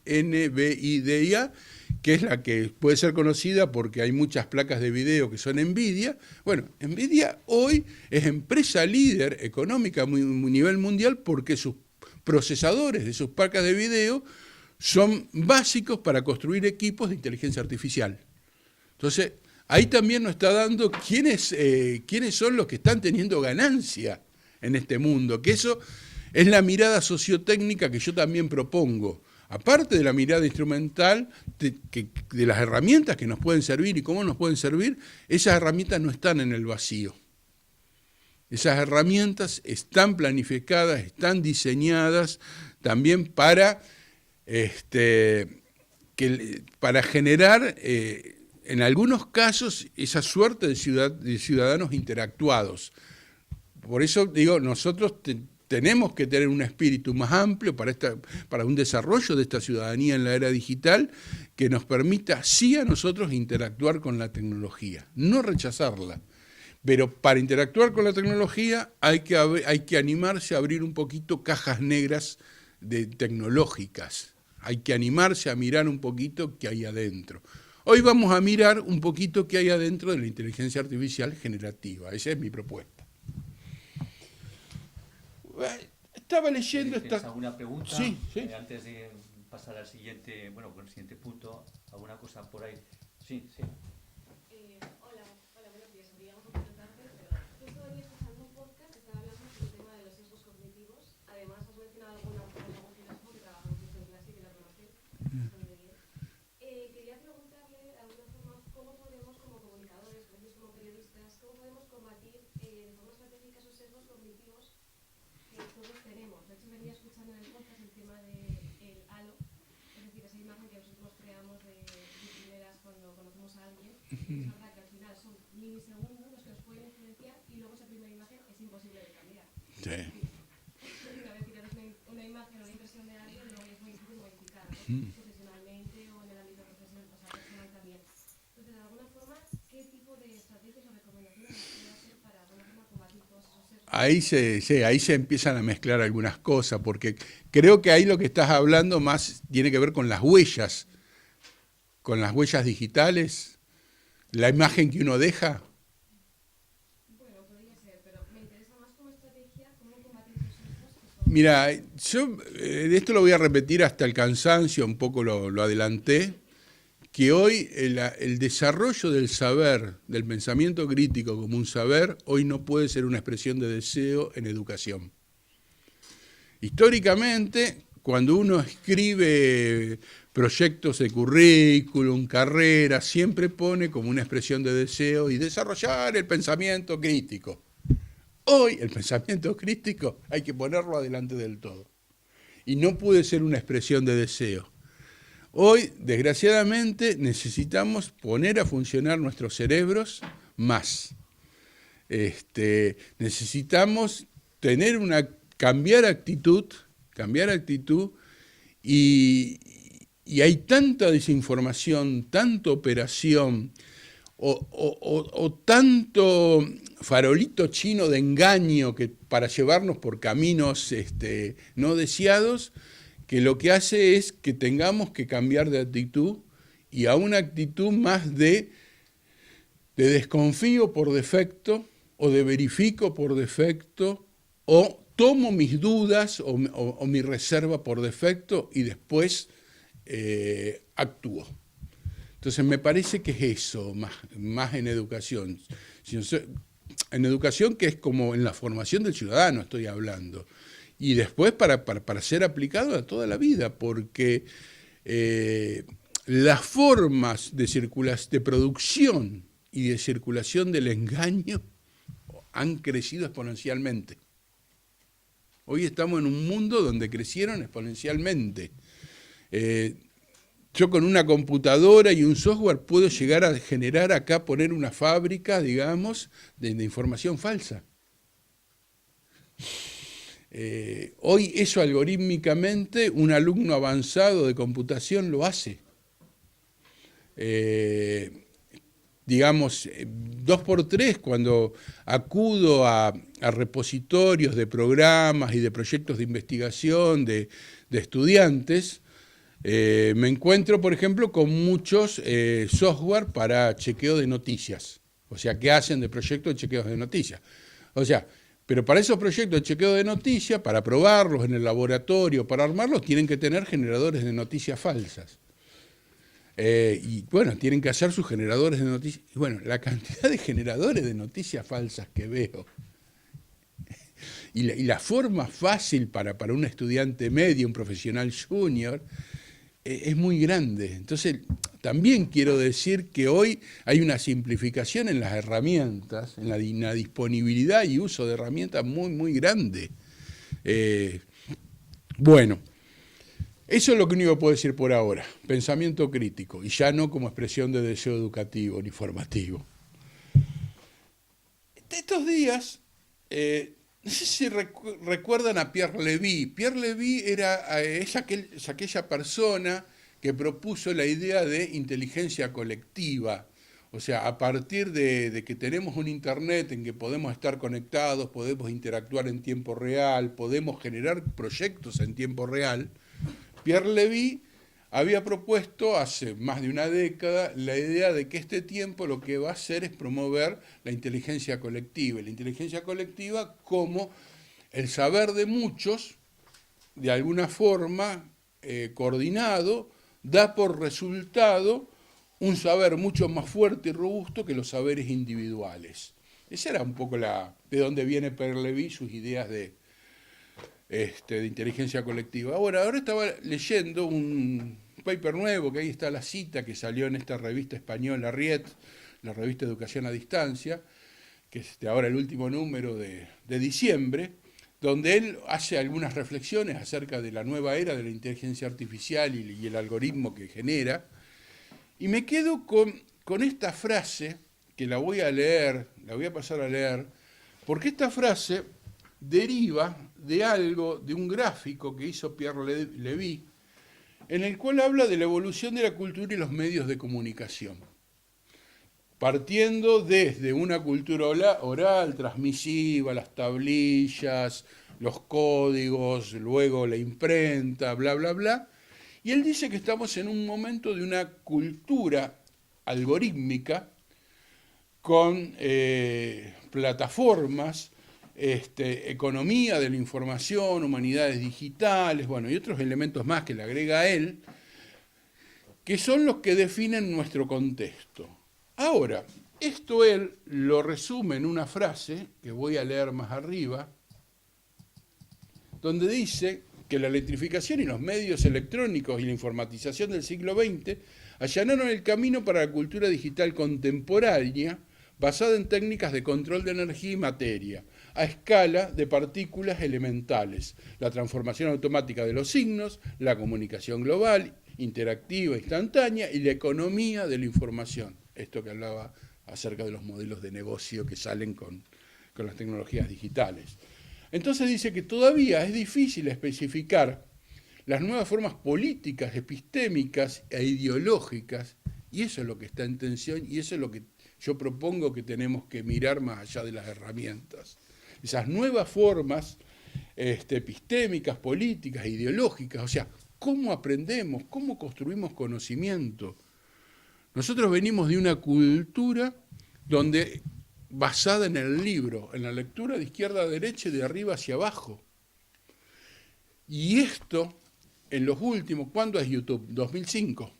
NVIDIA, que es la que puede ser conocida porque hay muchas placas de video que son NVIDIA. Bueno, NVIDIA hoy es empresa líder económica a nivel mundial porque sus procesadores de sus placas de video son básicos para construir equipos de inteligencia artificial. Entonces, ahí también nos está dando quiénes son los que están teniendo ganancia en este mundo, que eso es la mirada sociotécnica que yo también propongo. Aparte de la mirada instrumental, de las herramientas que nos pueden servir y cómo nos pueden servir, esas herramientas no están en el vacío. Esas herramientas están planificadas, están diseñadas también para generar, en algunos casos, esa suerte de ciudadanos interactuados. Por eso digo, nosotros tenemos que tener un espíritu más amplio para un desarrollo de esta ciudadanía en la era digital que nos permita, sí, a nosotros interactuar con la tecnología, no rechazarla. Pero para interactuar con la tecnología hay que animarse a abrir un poquito cajas negras tecnológicas. Hay que animarse a mirar un poquito qué hay adentro. Hoy vamos a mirar un poquito qué hay adentro de la inteligencia artificial generativa. Esa es mi propuesta. Estaba leyendo ¿Tienes esta... alguna pregunta? Sí, sí. Antes de pasar al siguiente, bueno, con el siguiente punto, ¿alguna cosa por ahí? Sí, sí. Hola, buenos días. Digamos un poquito tarde, pero justo venía escuchando un podcast que estaba hablando sobre el tema de los sesgos cognitivos. Además, has mencionado algún filósofo que trabaja mucho en clase y que lo conoce bastante bien. Quería preguntarle, de alguna forma, cómo podemos, como comunicadores, como periodistas, cómo podemos combatir de forma estratégica esos sesgos cognitivos que todos tenemos. De hecho, venía escuchando en el podcast el tema del halo, es decir, esa imagen que nosotros creamos de primeras cuando conocemos a alguien. Es verdad que al final son milisegundos los que nos pueden influenciar y luego esa primera imagen es imposible de cambiar. Sí. Una vez que tienes una imagen o una impresión de alguien, luego es muy difícil modificar, ¿no? Profesionalmente o en el ámbito profesional, o sea, personal también. Entonces, de alguna forma, ¿qué tipo de estrategias o recomendaciones nos puede hacer para, de alguna forma, combatir todos esos sesgos? Ahí se empiezan a mezclar algunas cosas, porque creo que ahí lo que estás hablando más tiene que ver con las huellas digitales, la imagen que uno deja. Bueno, podría ser, pero me interesa más como estrategia cómo combatir esos sesgos que son... Mira, yo esto lo voy a repetir hasta el cansancio, un poco lo adelanté, que hoy el desarrollo del saber, del pensamiento crítico como un saber, hoy no puede ser una expresión de deseo en educación. Históricamente, cuando uno escribe proyectos de currículum, carreras, siempre pone como una expresión de deseo y desarrollar el pensamiento crítico. Hoy el pensamiento crítico hay que ponerlo adelante del todo. Y no puede ser una expresión de deseo. Hoy, desgraciadamente, necesitamos poner a funcionar nuestros cerebros más. Necesitamos cambiar actitud y hay tanta desinformación, tanta operación o tanto farolito chino de engaño para llevarnos por caminos no deseados, que lo que hace es que tengamos que cambiar de actitud y a una actitud más de desconfío por defecto o de verifico por defecto o tomo mis dudas o mi reserva por defecto y después actúo. Entonces me parece que es eso, más en educación. En educación, que es como en la formación del ciudadano estoy hablando. Y después para ser aplicado a toda la vida, porque las formas de producción y de circulación del engaño han crecido exponencialmente. Hoy estamos en un mundo donde crecieron exponencialmente. Yo con una computadora y un software puedo llegar a generar acá, poner una fábrica, digamos, de información falsa. Hoy eso algorítmicamente un alumno avanzado de computación lo hace. Digamos, 2x3, cuando acudo a repositorios de programas y de proyectos de investigación de estudiantes, me encuentro, por ejemplo, con muchos software para chequeo de noticias. O sea, ¿qué hacen de proyectos de chequeos de noticias? O sea, pero para esos proyectos de chequeo de noticias, para probarlos en el laboratorio, para armarlos, tienen que tener generadores de noticias falsas. Y bueno, tienen que hacer sus generadores de noticias. Y bueno, la cantidad de generadores de noticias falsas que veo y la forma fácil para un estudiante medio, un profesional junior, es muy grande. Entonces, también quiero decir que hoy hay una simplificación en las herramientas, en la disponibilidad y uso de herramientas muy, muy grande. Bueno, eso es lo único que puedo decir por ahora. Pensamiento crítico, y ya no como expresión de deseo educativo ni formativo. Estos días, no sé si recuerdan a Pierre Levy. Pierre Levy es aquella persona que propuso la idea de inteligencia colectiva. O sea, a partir de que tenemos un Internet en que podemos estar conectados, podemos interactuar en tiempo real, podemos generar proyectos en tiempo real, Pierre Levy había propuesto hace más de una década la idea de que este tiempo lo que va a hacer es promover la inteligencia colectiva. Y la inteligencia colectiva como el saber de muchos, de alguna forma, coordinado, da por resultado un saber mucho más fuerte y robusto que los saberes individuales. Esa era un poco de donde viene Perlevy, sus ideas de inteligencia colectiva. Ahora estaba leyendo un paper nuevo, que ahí está la cita, que salió en esta revista española Riet, la revista Educación a Distancia, que es ahora el último número de diciembre, donde él hace algunas reflexiones acerca de la nueva era de la inteligencia artificial y el algoritmo que genera, y me quedo con esta frase, que la voy a leer, la voy a pasar a leer, porque esta frase deriva de un gráfico que hizo Pierre Levy, en el cual habla de la evolución de la cultura y los medios de comunicación, partiendo desde una cultura oral, transmisiva, las tablillas, los códigos, luego la imprenta, bla, bla, bla, y él dice que estamos en un momento de una cultura algorítmica con plataformas, economía de la información, humanidades digitales, bueno, y otros elementos más que le agrega él, que son los que definen nuestro contexto. Ahora, esto él lo resume en una frase, que voy a leer más arriba, donde dice que la electrificación y los medios electrónicos y la informatización del siglo XX allanaron el camino para la cultura digital contemporánea, basada en técnicas de control de energía y materia, a escala de partículas elementales, la transformación automática de los signos, la comunicación global, interactiva, instantánea, y la economía de la información. Esto que hablaba acerca de los modelos de negocio que salen con las tecnologías digitales. Entonces dice que todavía es difícil especificar las nuevas formas políticas, epistémicas e ideológicas, y eso es lo que está en tensión, y eso es lo que yo propongo que tenemos que mirar más allá de las herramientas. Esas nuevas formas epistémicas, políticas, ideológicas, o sea, ¿cómo aprendemos? ¿Cómo construimos conocimiento? Nosotros venimos de una cultura basada en el libro, en la lectura de izquierda a derecha y de arriba hacia abajo. Y esto, en los últimos, ¿cuándo es YouTube? 2005.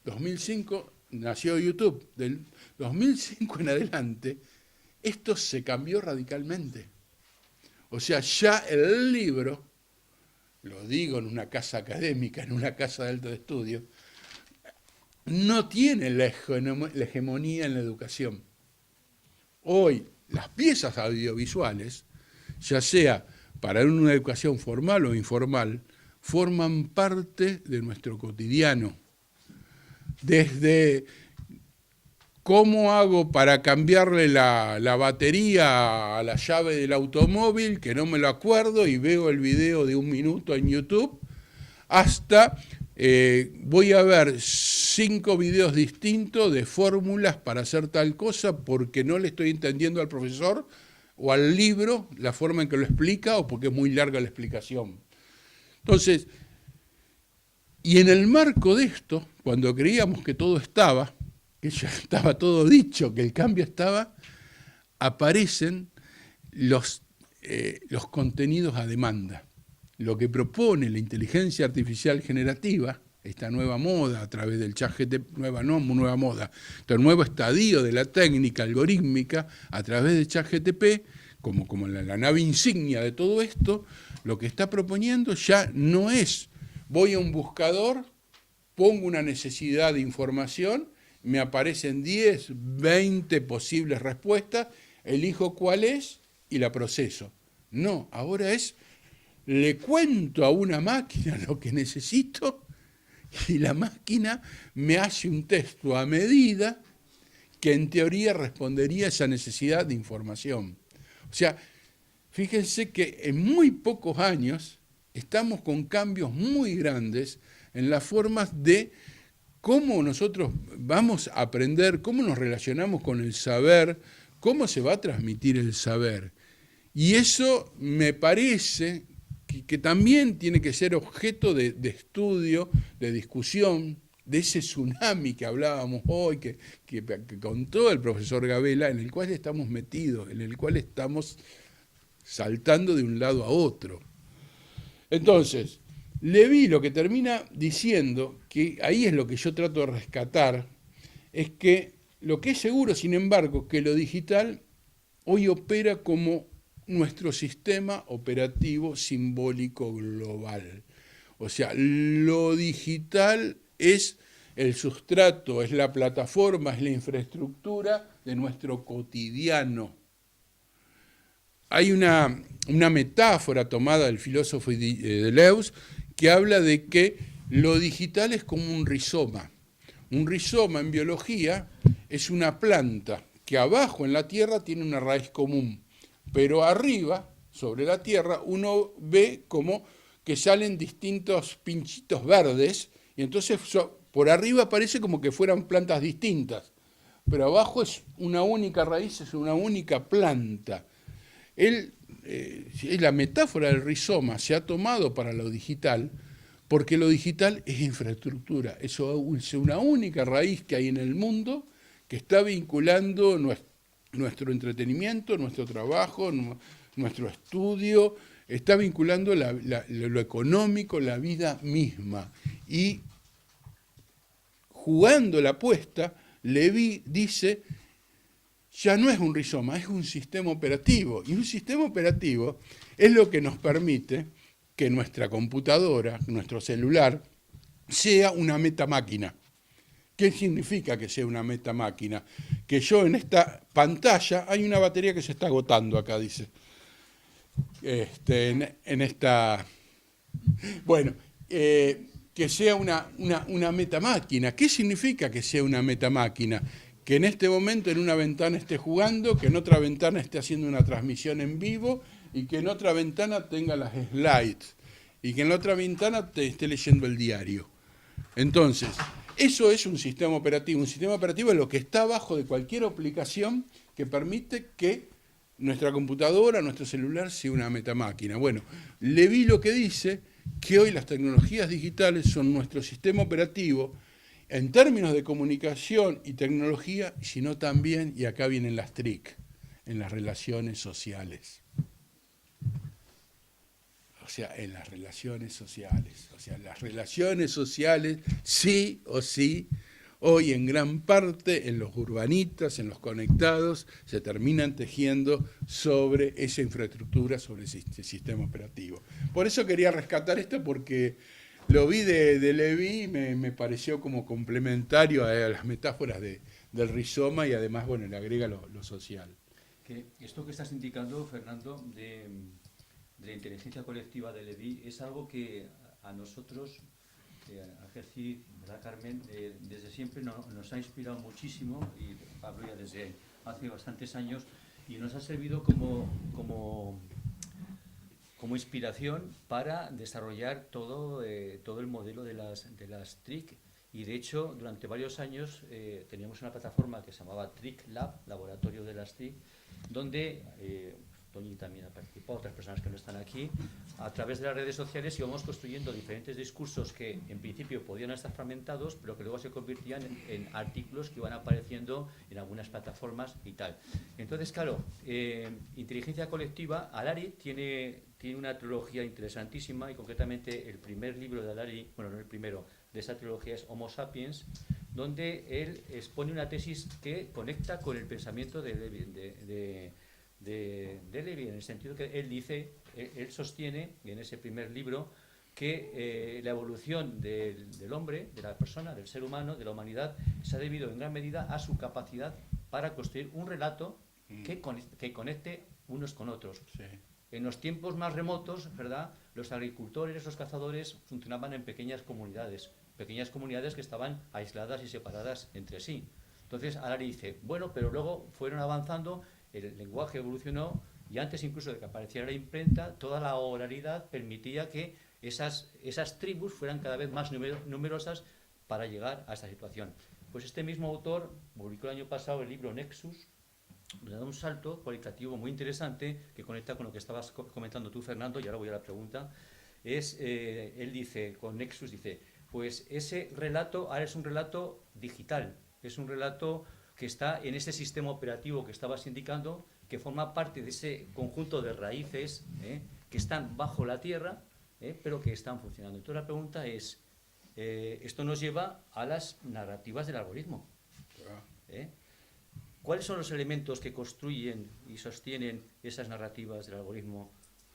2005 nació YouTube. Del 2005 en adelante, esto se cambió radicalmente. O sea, ya el libro, lo digo en una casa académica, en una casa de alto estudio, no tiene la hegemonía en la educación. Hoy, las piezas audiovisuales, ya sea para una educación formal o informal, forman parte de nuestro cotidiano. Desde cómo hago para cambiarle la batería a la llave del automóvil, que no me lo acuerdo, y veo el video de 1 minuto en YouTube, hasta voy a ver 5 videos distintos de fórmulas para hacer tal cosa porque no le estoy entendiendo al profesor o al libro la forma en que lo explica o porque es muy larga la explicación. Entonces, y en el marco de esto, cuando creíamos que todo estaba, que ya estaba todo dicho, que el cambio estaba, aparecen los contenidos a demanda. Lo que propone la inteligencia artificial generativa, esta nueva moda a través del ChatGPT, nueva moda, este nuevo estadio de la técnica algorítmica a través de ChatGPT, como la nave insignia de todo esto, lo que está proponiendo ya no es, voy a un buscador, pongo una necesidad de información, me aparecen 10, 20 posibles respuestas, elijo cuál es y la proceso. No, ahora es, le cuento a una máquina lo que necesito y la máquina me hace un texto a medida que en teoría respondería a esa necesidad de información. O sea, fíjense que en muy pocos años estamos con cambios muy grandes en las formas de cómo nosotros vamos a aprender, cómo nos relacionamos con el saber, cómo se va a transmitir el saber. Y eso me parece que también tiene que ser objeto de estudio, de discusión, de ese tsunami que hablábamos hoy, que contó el profesor Gabela, en el cual estamos metidos, en el cual estamos saltando de un lado a otro. Entonces, Levy lo que termina diciendo, que ahí es lo que yo trato de rescatar, es que lo que es seguro, sin embargo, que lo digital hoy opera como nuestro sistema operativo simbólico global. O sea, lo digital es el sustrato, es la plataforma, es la infraestructura de nuestro cotidiano. Hay una metáfora tomada del filósofo Deleuze que habla de que lo digital es como un rizoma. Un rizoma en biología es una planta que abajo en la tierra tiene una raíz común, pero arriba, sobre la tierra, uno ve como que salen distintos pinchitos verdes y entonces por arriba parece como que fueran plantas distintas, pero abajo es una única raíz, es una única planta. La metáfora del rizoma se ha tomado para lo digital porque lo digital es infraestructura, es una única raíz que hay en el mundo que está vinculando nuestro entretenimiento, nuestro trabajo, nuestro estudio, está vinculando lo económico, la vida misma. Y jugando la apuesta, Levy dice, ya no es un rizoma, es un sistema operativo. Y un sistema operativo es lo que nos permite que nuestra computadora, nuestro celular, sea una metamáquina. ¿Qué significa que sea una metamáquina? Que yo en esta pantalla, hay una batería que se está agotando acá, dice. Bueno, que sea una metamáquina. ¿Qué significa que sea una metamáquina? Que en este momento en una ventana esté jugando, que en otra ventana esté haciendo una transmisión en vivo y que en otra ventana tenga las slides y que en la otra ventana esté leyendo el diario. Entonces, eso es un sistema operativo. Un sistema operativo es lo que está abajo de cualquier aplicación que permite que nuestra computadora, nuestro celular sea una metamáquina. Bueno, Levy lo que dice que hoy las tecnologías digitales son nuestro sistema operativo en términos de comunicación y tecnología, sino también, y acá vienen las TRIC, en las relaciones sociales. O sea, en las relaciones sociales. O sea, las relaciones sociales, sí o sí, hoy en gran parte en los urbanitas, en los conectados, se terminan tejiendo sobre esa infraestructura, sobre ese sistema operativo. Por eso quería rescatar esto, porque lo vi de Levy, me pareció como complementario a las metáforas del rizoma y además, bueno, le agrega lo social. Que esto que estás indicando, Fernando, de la inteligencia colectiva de Levy, es algo que a nosotros, a Gerci, ¿verdad, Carmen? Desde siempre nos ha inspirado muchísimo, y Pablo ya desde hace bastantes años, y nos ha servido como inspiración para desarrollar todo el modelo de las TRIC. Y de hecho, durante varios años teníamos una plataforma que se llamaba TRIC Lab, Laboratorio de las TRIC, donde Toñi también ha participado, otras personas que no están aquí, a través de las redes sociales íbamos construyendo diferentes discursos que en principio podían estar fragmentados, pero que luego se convertían en artículos que iban apareciendo en algunas plataformas y tal. Entonces, claro, inteligencia colectiva, Harari tiene una trilogía interesantísima, y concretamente el primer libro de Harari, bueno, no el primero, de esa trilogía es Homo Sapiens, donde él expone una tesis que conecta con el pensamiento de Levy, en el sentido que él sostiene en ese primer libro que la evolución del hombre, de la persona, del ser humano, de la humanidad, se ha debido en gran medida a su capacidad para construir un relato que conecte unos con otros. Sí. En los tiempos más remotos, ¿verdad?, los agricultores, los cazadores funcionaban en pequeñas comunidades que estaban aisladas y separadas entre sí. Entonces Harari dice, bueno, pero luego fueron avanzando, el lenguaje evolucionó, y antes incluso de que apareciera la imprenta, toda la oralidad permitía que esas tribus fueran cada vez más numerosas para llegar a esta situación. Pues este mismo autor publicó el año pasado el libro Nexus, donde da un salto cualitativo muy interesante que conecta con lo que estabas comentando tú, Fernando, y ahora voy a la pregunta. Él dice, con Nexus, dice, pues ese relato ahora es un relato digital, es un relato que está en ese sistema operativo que estabas indicando, que forma parte de ese conjunto de raíces que están bajo la tierra, pero que están funcionando. Entonces la pregunta es, esto nos lleva a las narrativas del algoritmo. ¿Cuáles son los elementos que construyen y sostienen esas narrativas del algoritmo,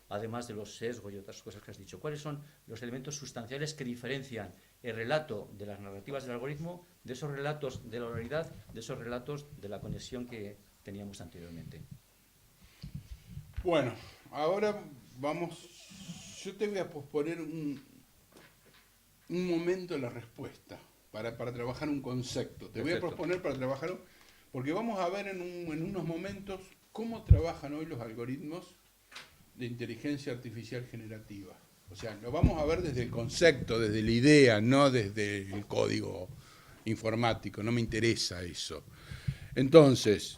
además de los sesgos y otras cosas que has dicho? ¿Cuáles son los elementos sustanciales que diferencian el relato de las narrativas del algoritmo de esos relatos de la oralidad, de esos relatos de la conexión que teníamos anteriormente? Bueno, ahora vamos, yo te voy a posponer un momento la respuesta para trabajar un concepto. Te voy a proponer para trabajar, porque vamos a ver en unos momentos cómo trabajan hoy los algoritmos de inteligencia artificial generativa. O sea, lo vamos a ver desde el concepto, desde la idea, no desde el código informático, no me interesa eso. Entonces,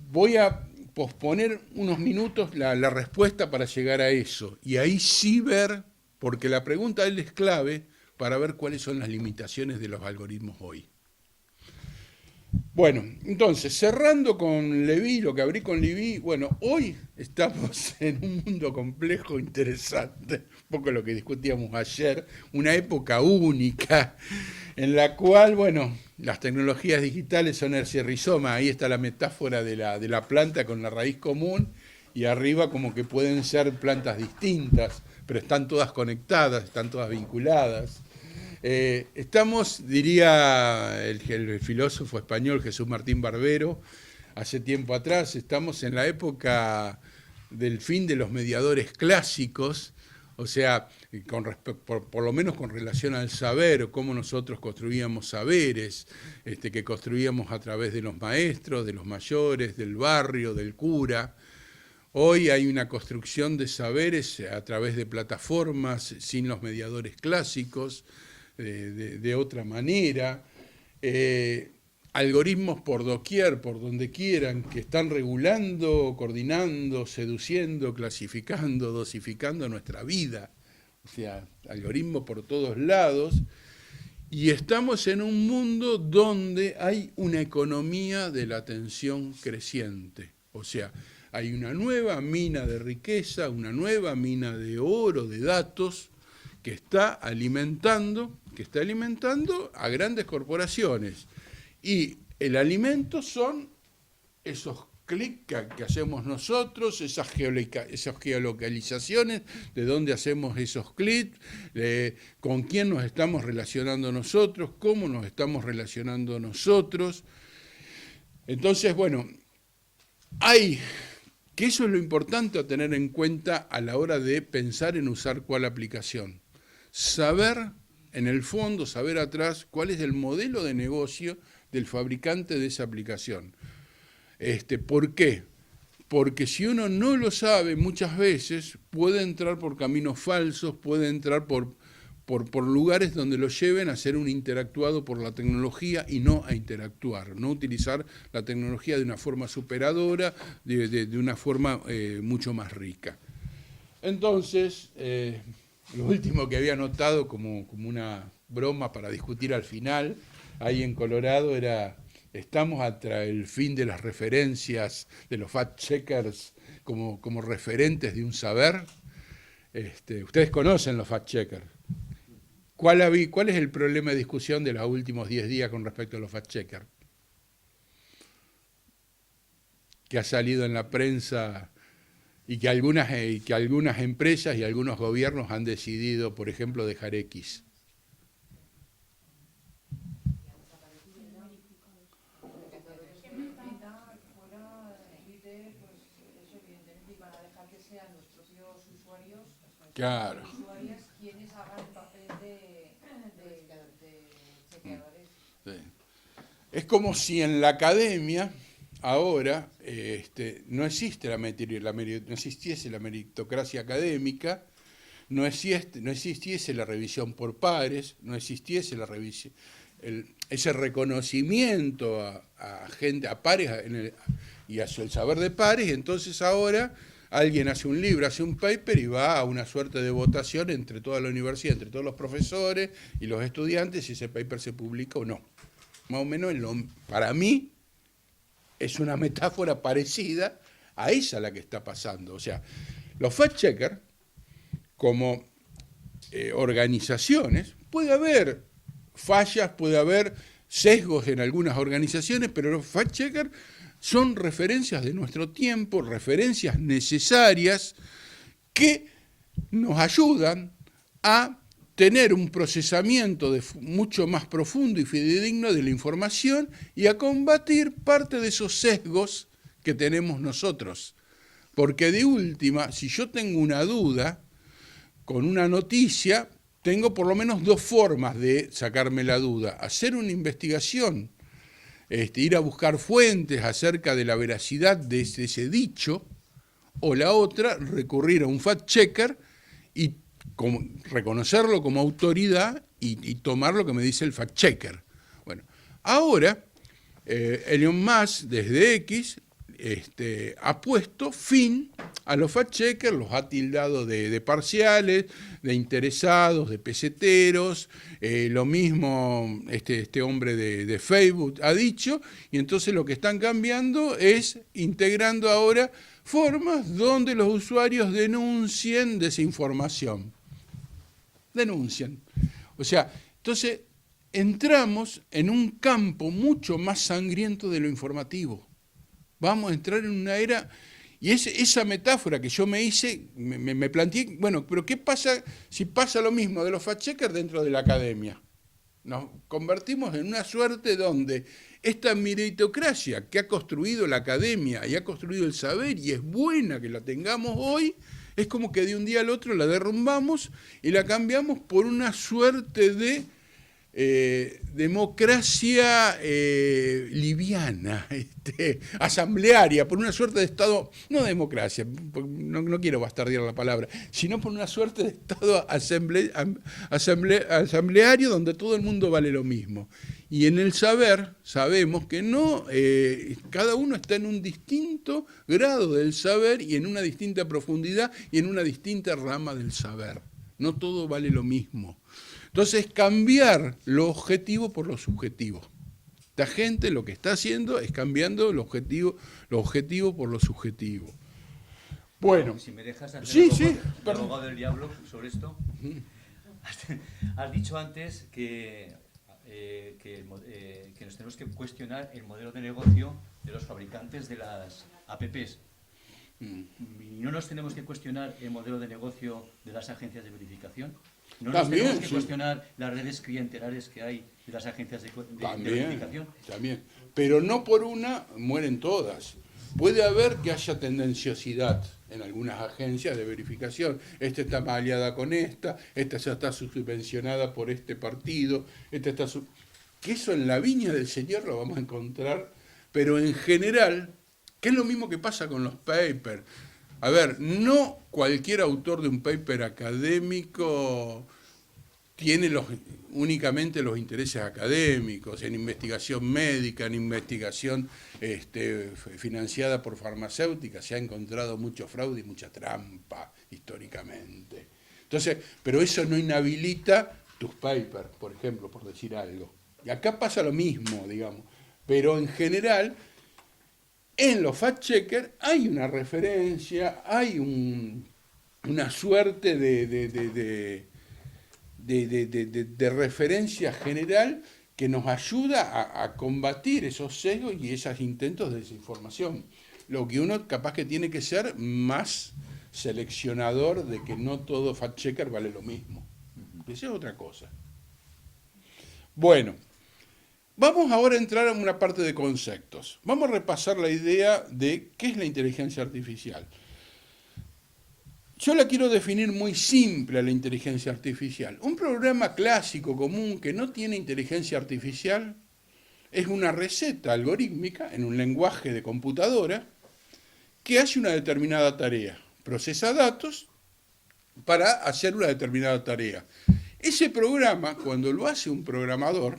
voy a posponer unos minutos la respuesta para llegar a eso, y ahí sí ver, porque la pregunta él es clave para ver cuáles son las limitaciones de los algoritmos hoy. Bueno, entonces, cerrando con Levy, lo que abrí con Levy, bueno, hoy estamos en un mundo complejo, interesante, un poco lo que discutíamos ayer, una época única, en la cual, bueno, las tecnologías digitales son el rizoma, ahí está la metáfora de la planta con la raíz común, y arriba como que pueden ser plantas distintas, pero están todas conectadas, están todas vinculadas. Estamos, diría el filósofo español Jesús Martín Barbero, hace tiempo atrás, estamos en la época del fin de los mediadores clásicos, o sea, por lo menos con relación al saber, cómo nosotros construíamos saberes, que construíamos a través de los maestros, de los mayores, del barrio, del cura. Hoy hay una construcción de saberes a través de plataformas sin los mediadores clásicos, de otra manera, algoritmos por doquier, por donde quieran, que están regulando, coordinando, seduciendo, clasificando, dosificando nuestra vida. O sea, algoritmos por todos lados. Y estamos en un mundo donde hay una economía de la atención creciente. O sea, hay una nueva mina de riqueza, una nueva mina de oro, de datos, que está alimentando a grandes corporaciones. Y el alimento son esos clics que hacemos nosotros, esas geolocalizaciones, de dónde hacemos esos clics, con quién nos estamos relacionando nosotros, cómo nos estamos relacionando nosotros. Entonces, bueno, que eso es lo importante a tener en cuenta a la hora de pensar en usar cuál aplicación. Saber, en el fondo, saber atrás cuál es el modelo de negocio del fabricante de esa aplicación. ¿Por qué? Porque si uno no lo sabe, muchas veces puede entrar por caminos falsos, puede entrar por lugares donde lo lleven a ser un interactuado por la tecnología y no a interactuar, no utilizar la tecnología de una forma superadora, de una forma mucho más rica. Entonces, lo último que había notado como una broma para discutir al final, ahí en Colorado, era: estamos ante el fin de las referencias de los fact-checkers como referentes de un saber. Ustedes conocen los fact-checkers. ¿Cuál es el problema de discusión de los últimos 10 días con respecto a los fact-checkers? Que ha salido en la prensa y que algunas empresas y algunos gobiernos han decidido, por ejemplo, dejar X. Claro. Quienes hagan el papel de chequeadores. Sí. Es como si en la academia ahora no existiese la meritocracia académica, no existiese la revisión por pares, no existiese la revisión, ese reconocimiento a gente, a pares y a el saber de pares. Y entonces ahora alguien hace un libro, hace un paper y va a una suerte de votación entre toda la universidad, entre todos los profesores y los estudiantes, si ese paper se publica o no. más o menos, para mí, es una metáfora parecida a esa la que está pasando. O sea, los fact-checkers, como organizaciones, puede haber fallas, puede haber sesgos en algunas organizaciones, pero los fact-checkers son referencias de nuestro tiempo, referencias necesarias que nos ayudan a tener un procesamiento mucho más profundo y fidedigno de la información y a combatir parte de esos sesgos que tenemos nosotros. Porque de última, si yo tengo una duda con una noticia, tengo por lo menos dos formas de sacarme la duda. Hacer una investigación, ir a buscar fuentes acerca de la veracidad de ese dicho, o la otra, recurrir a un fact-checker y reconocerlo como autoridad y tomar lo que me dice el fact-checker. Bueno, ahora Elon Musk, desde X, ha puesto fin a los fact-checkers, los ha tildado de parciales, de interesados, de peseteros, lo mismo este hombre de Facebook ha dicho, y entonces lo que están cambiando es integrando ahora formas donde los usuarios denuncien desinformación. Denuncian. O sea, entonces entramos en un campo mucho más sangriento de lo informativo. Vamos a entrar en una era, y esa metáfora que yo me hice, me planteé, bueno, pero ¿qué pasa si pasa lo mismo de los fact-checkers dentro de la academia? Nos convertimos en una suerte donde esta meritocracia que ha construido la academia y ha construido el saber, y es buena que la tengamos hoy, es como que de un día al otro la derrumbamos y la cambiamos por una suerte de democracia liviana, asamblearia, por una suerte de Estado, no democracia, no quiero bastardear la palabra, sino por una suerte de Estado asambleario donde todo el mundo vale lo mismo. Y en el saber sabemos que no, cada uno está en un distinto grado del saber y en una distinta profundidad y en una distinta rama del saber. No todo vale lo mismo. Entonces, cambiar lo objetivo por lo subjetivo. Esta gente lo que está haciendo es cambiando lo objetivo por lo subjetivo. Bueno. Si me dejas hacer sí, el abogado del diablo sobre esto. Has dicho antes que nos tenemos que cuestionar el modelo de negocio de los fabricantes de las APPs. ¿Y no nos tenemos que cuestionar el modelo de negocio de las agencias de verificación? ¿No nos tenemos que cuestionar las redes clientelares que hay de las agencias de verificación? También, pero no por una mueren todas. Puede haber que haya tendenciosidad en algunas agencias de verificación. Esta está aliada con esta ya está subvencionada por este partido, que eso en la viña del Señor lo vamos a encontrar, pero en general, que es lo mismo que pasa con los papers. A ver, no cualquier autor de un paper académico tiene únicamente los intereses académicos, en investigación médica, en investigación financiada por farmacéuticas, se ha encontrado mucho fraude y mucha trampa históricamente. Entonces, pero eso no inhabilita tus papers, por ejemplo, por decir algo. Y acá pasa lo mismo, digamos, pero en general, en los fact-checkers hay una referencia, hay una suerte de referencia general que nos ayuda a combatir esos sesgos y esos intentos de desinformación. Lo que uno capaz que tiene que ser más seleccionador de que no todo fact-checker vale lo mismo. Esa es otra cosa. Bueno, vamos ahora a entrar en una parte de conceptos. Vamos a repasar la idea de qué es la inteligencia artificial. Yo la quiero definir muy simple a la inteligencia artificial. Un programa clásico, común, que no tiene inteligencia artificial, es una receta algorítmica en un lenguaje de computadora que hace una determinada tarea. Procesa datos para hacer una determinada tarea. Ese programa, cuando lo hace un programador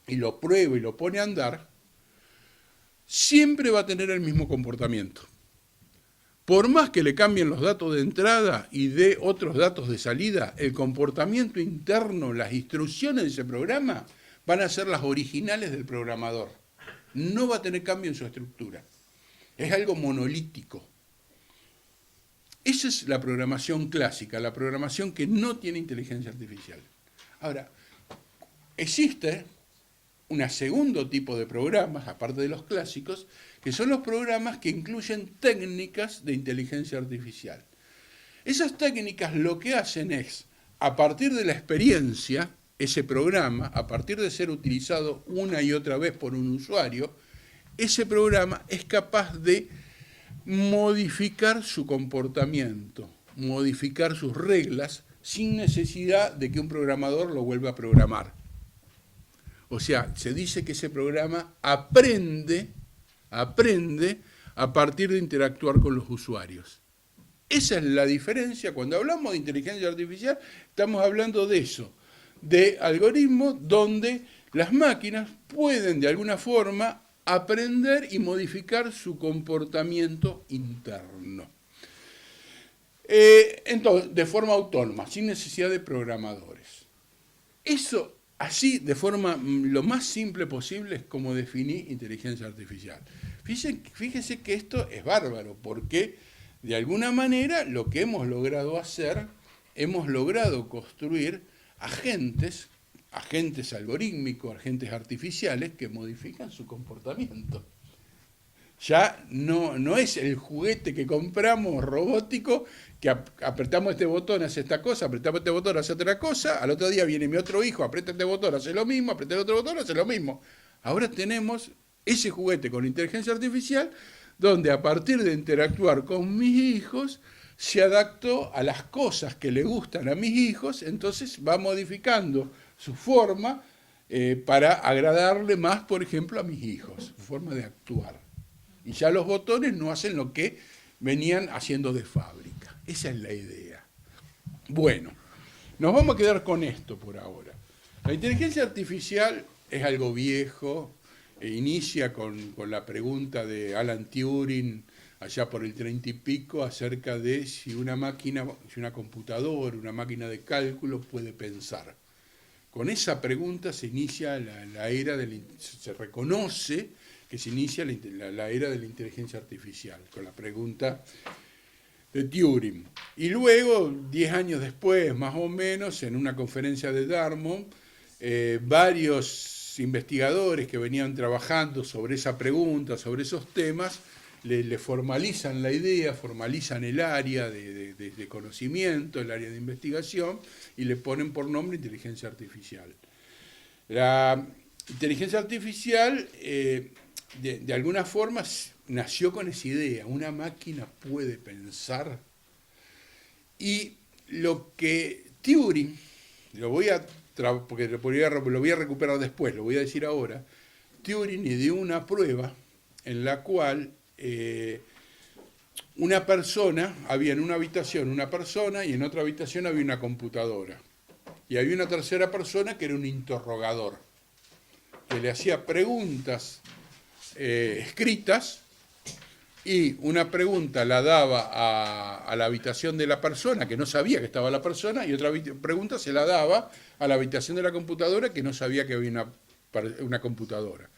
y lo prueba y lo pone a andar, siempre va a tener el mismo comportamiento. Por más que le cambien los datos de entrada y de otros datos de salida, el comportamiento interno, las instrucciones de ese programa van a ser las originales del programador. No va a tener cambio en su estructura. Es algo monolítico. Esa es la programación clásica, la programación que no tiene inteligencia artificial. Ahora, existe un segundo tipo de programas, aparte de los clásicos, que son los programas que incluyen técnicas de inteligencia artificial. Esas técnicas lo que hacen es, a partir de la experiencia, ese programa, a partir de ser utilizado una y otra vez por un usuario, ese programa es capaz de modificar su comportamiento, modificar sus reglas, sin necesidad de que un programador lo vuelva a programar. O sea, se dice que ese programa aprende a partir de interactuar con los usuarios. Esa es la diferencia. Cuando hablamos de inteligencia artificial, estamos hablando de eso, de algoritmos donde las máquinas pueden de alguna forma aprender y modificar su comportamiento interno. Entonces, de forma autónoma, sin necesidad de programadores. Eso, así, de forma lo más simple posible, es como definí inteligencia artificial. Fíjese que esto es bárbaro, porque de alguna manera lo que hemos logrado hacer, hemos logrado construir agentes algorítmicos, agentes artificiales que modifican su comportamiento. Ya no es el juguete que compramos robótico, que apretamos este botón, hace esta cosa, apretamos este botón, hace otra cosa, al otro día viene mi otro hijo, aprieta este botón, hace lo mismo, aprieta el otro botón, hace lo mismo. Ahora tenemos ese juguete con inteligencia artificial, donde a partir de interactuar con mis hijos, se adaptó a las cosas que le gustan a mis hijos, entonces va modificando su forma para agradarle más, por ejemplo, a mis hijos, su forma de actuar. Y ya los botones no hacen lo que venían haciendo de fábrica. Esa es la idea. Bueno, nos vamos a quedar con esto por ahora. La inteligencia artificial es algo viejo, inicia con la pregunta de Alan Turing, allá por el 30 y pico, acerca de si una máquina, si una computadora, una máquina de cálculo puede pensar. Con esa pregunta se inicia la era se reconoce que se inicia la era de la inteligencia artificial, con la pregunta de Turing. Y luego, 10 años después, más o menos, en una conferencia de Dartmouth, varios investigadores que venían trabajando sobre esa pregunta, sobre esos temas, le formalizan la idea, formalizan el área de conocimiento, el área de investigación, y le ponen por nombre inteligencia artificial. La inteligencia artificial, de alguna forma, nació con esa idea: una máquina puede pensar. Y lo que Turing, porque lo voy a recuperar después, lo voy a decir ahora, Turing dio una prueba en la cual una persona, había en una habitación una persona y en otra habitación había una computadora. Y había una tercera persona que era un interrogador, que le hacía preguntas escritas, y una pregunta la daba a la habitación de la persona, que no sabía que estaba la persona, y otra pregunta se la daba a la habitación de la computadora, que no sabía que había una computadora.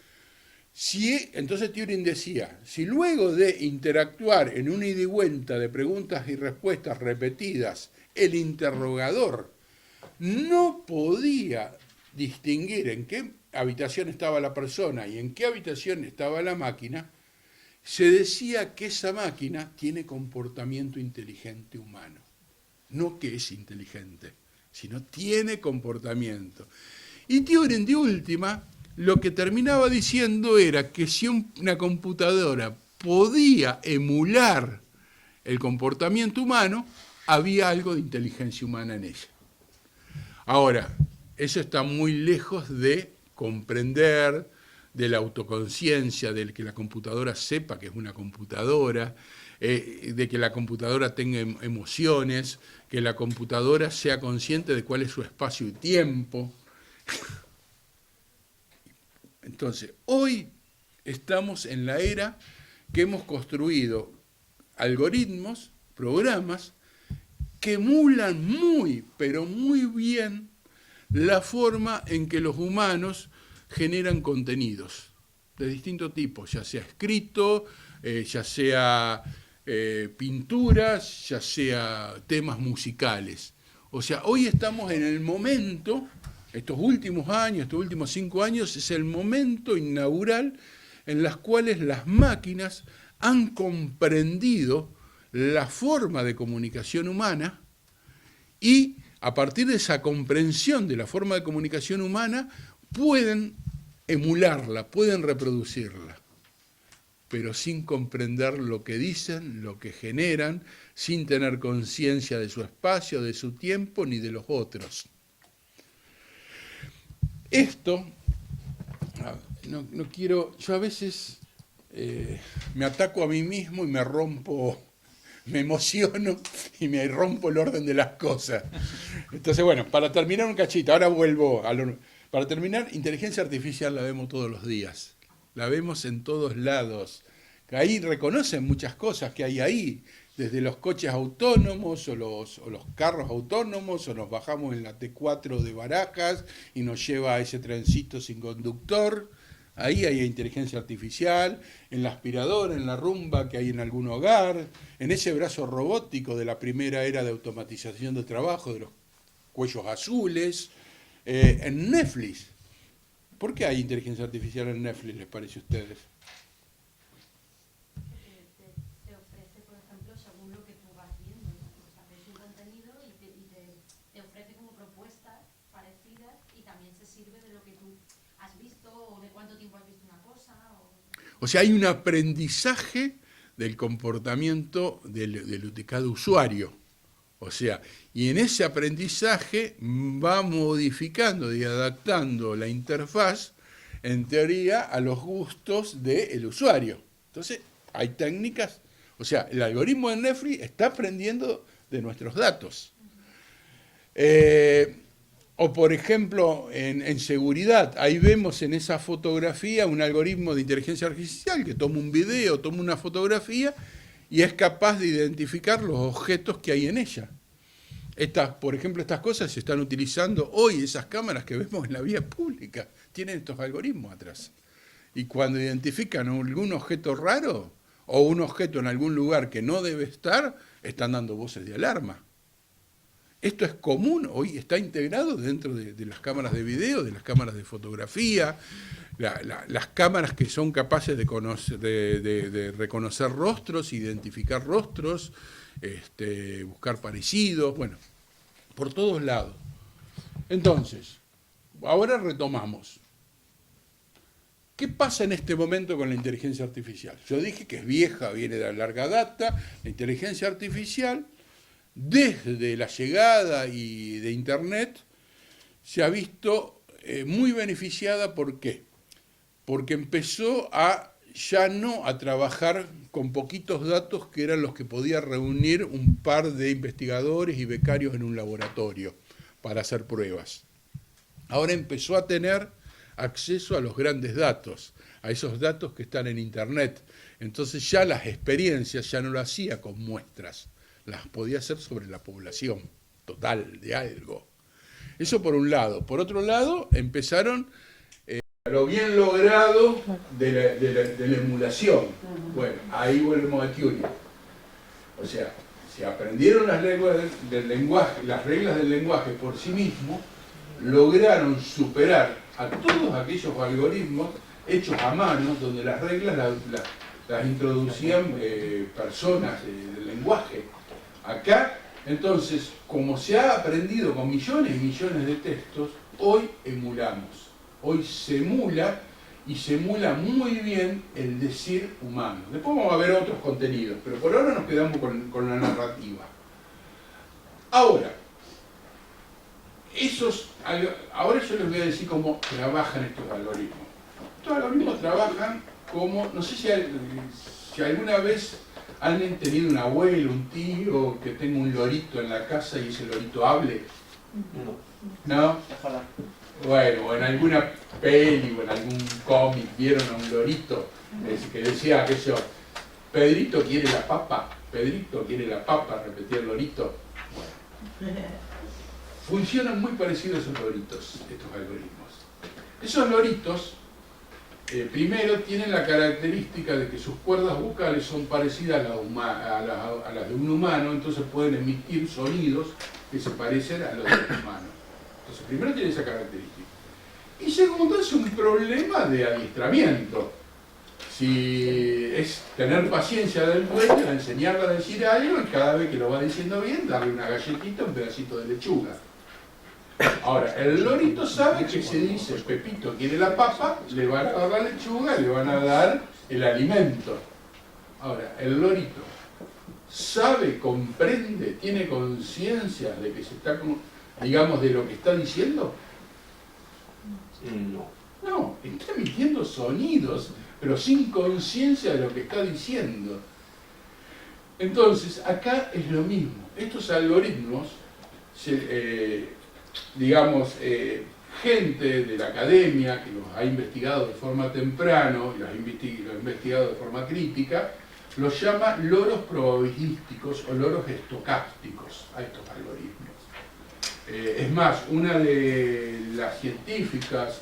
Entonces Turing decía, si luego de interactuar en un ida y vuelta de preguntas y respuestas repetidas, el interrogador no podía distinguir en qué habitación estaba la persona y en qué habitación estaba la máquina, se decía que esa máquina tiene comportamiento inteligente humano. No que es inteligente, sino tiene comportamiento. Y Turing, de última, lo que terminaba diciendo era que si una computadora podía emular el comportamiento humano, había algo de inteligencia humana en ella. Ahora, eso está muy lejos de comprender, de la autoconciencia, de que la computadora sepa que es una computadora, de que la computadora tenga emociones, que la computadora sea consciente de cuál es su espacio y tiempo. Entonces, hoy estamos en la era que hemos construido algoritmos, programas, que emulan muy, pero muy bien la forma en que los humanos generan contenidos de distintos tipos, ya sea escrito, ya sea pinturas, ya sea temas musicales. O sea, hoy estamos en el momento, estos últimos años, estos últimos 5 años, es el momento inaugural en las cuales las máquinas han comprendido la forma de comunicación humana y a partir de esa comprensión de la forma de comunicación humana pueden emularla, pueden reproducirla, pero sin comprender lo que dicen, lo que generan, sin tener conciencia de su espacio, de su tiempo, ni de los otros. Esto, no quiero, yo a veces me ataco a mí mismo y me rompo, me emociono y me rompo el orden de las cosas. Entonces, bueno, para terminar un cachito, ahora vuelvo a lo... Para terminar, inteligencia artificial la vemos todos los días, la vemos en todos lados. Ahí reconocen muchas cosas que hay ahí, desde los coches autónomos o los carros autónomos, o nos bajamos en la T4 de Barajas y nos lleva a ese trencito sin conductor. Ahí hay inteligencia artificial, en la aspiradora, en la rumba que hay en algún hogar, en ese brazo robótico de la primera era de automatización de trabajo, de los cuellos azules, en Netflix. ¿Por qué hay inteligencia artificial en Netflix, les parece a ustedes? Te ofrece, por ejemplo, según lo que tú vas viendo, ¿no? O sea, ves un contenido y te ofrece como propuestas parecidas y también se sirve de lo que tú has visto o de cuánto tiempo has visto una cosa. O sea, hay un aprendizaje del comportamiento de cada usuario. O sea, y en ese aprendizaje va modificando y adaptando la interfaz, en teoría, a los gustos del usuario. Entonces, hay técnicas, o sea, el algoritmo de Netflix está aprendiendo de nuestros datos. O, por ejemplo, en seguridad, ahí vemos en esa fotografía un algoritmo de inteligencia artificial que toma un video, toma una fotografía y es capaz de identificar los objetos que hay en ella. Por ejemplo, estas cosas se están utilizando hoy, esas cámaras que vemos en la vía pública, tienen estos algoritmos atrás. Y cuando identifican algún objeto raro o un objeto en algún lugar que no debe estar, están dando voces de alarma. Esto es común, hoy está integrado dentro de las cámaras de video, de las cámaras de fotografía, las cámaras que son capaces de reconocer rostros, identificar rostros, buscar parecidos, bueno, por todos lados. Entonces, ahora retomamos. ¿Qué pasa en este momento con la inteligencia artificial? Yo dije que es vieja, viene de larga data. La inteligencia artificial, desde la llegada de Internet, se ha visto muy beneficiada. ¿Por qué? Porque empezó ya no a trabajar con poquitos datos que eran los que podía reunir un par de investigadores y becarios en un laboratorio para hacer pruebas. Ahora empezó a tener acceso a los grandes datos, a esos datos que están en Internet. Entonces ya las experiencias ya no lo hacía con muestras, las podía hacer sobre la población total de algo. Eso por un lado. Por otro lado, empezaron lo bien logrado de la emulación. Bueno, ahí volvemos a Turing. O sea, se aprendieron las reglas del lenguaje por sí mismos, lograron superar a todos aquellos algoritmos hechos a mano, donde las reglas las introducían personas del lenguaje. Acá, entonces, como se ha aprendido con millones y millones de textos, hoy emulamos. Hoy se emula, y se emula muy bien el decir humano. Después vamos a ver otros contenidos, pero por ahora nos quedamos con la narrativa. Ahora, ahora yo les voy a decir cómo trabajan estos algoritmos. Estos algoritmos trabajan como, no sé si alguna vez han tenido un abuelo, un tío que tenga un lorito en la casa y ese lorito hable. ¿No? Ojalá. Bueno, o en alguna peli o en algún cómic vieron a un lorito que decía, qué sé yo, Pedrito quiere la papa, Pedrito quiere la papa, repetía el lorito. Bueno. Funcionan muy parecidos esos loritos, estos algoritmos. Esos loritos, primero, tienen la característica de que sus cuerdas vocales son parecidas a las de un humano, entonces pueden emitir sonidos que se parecen a los del humano. Entonces, primero tiene esa característica. Y segundo, es un problema de adiestramiento. Si es tener paciencia del dueño, enseñarle a decir algo y cada vez que lo va diciendo bien, darle una galletita, un pedacito de lechuga. Ahora, el lorito sabe que si dice Pepito quiere la papa, le van a dar la lechuga, le van a dar el alimento. Ahora, el lorito sabe, comprende, tiene conciencia de que se está, digamos, de lo que está diciendo. No, está emitiendo sonidos, pero sin conciencia de lo que está diciendo. Entonces, acá es lo mismo. Estos algoritmos, gente de la academia que los ha investigado de forma temprana y los ha investigado de forma crítica, los llama loros probabilísticos o loros estocásticos a estos algoritmos. Es más, una de las científicas,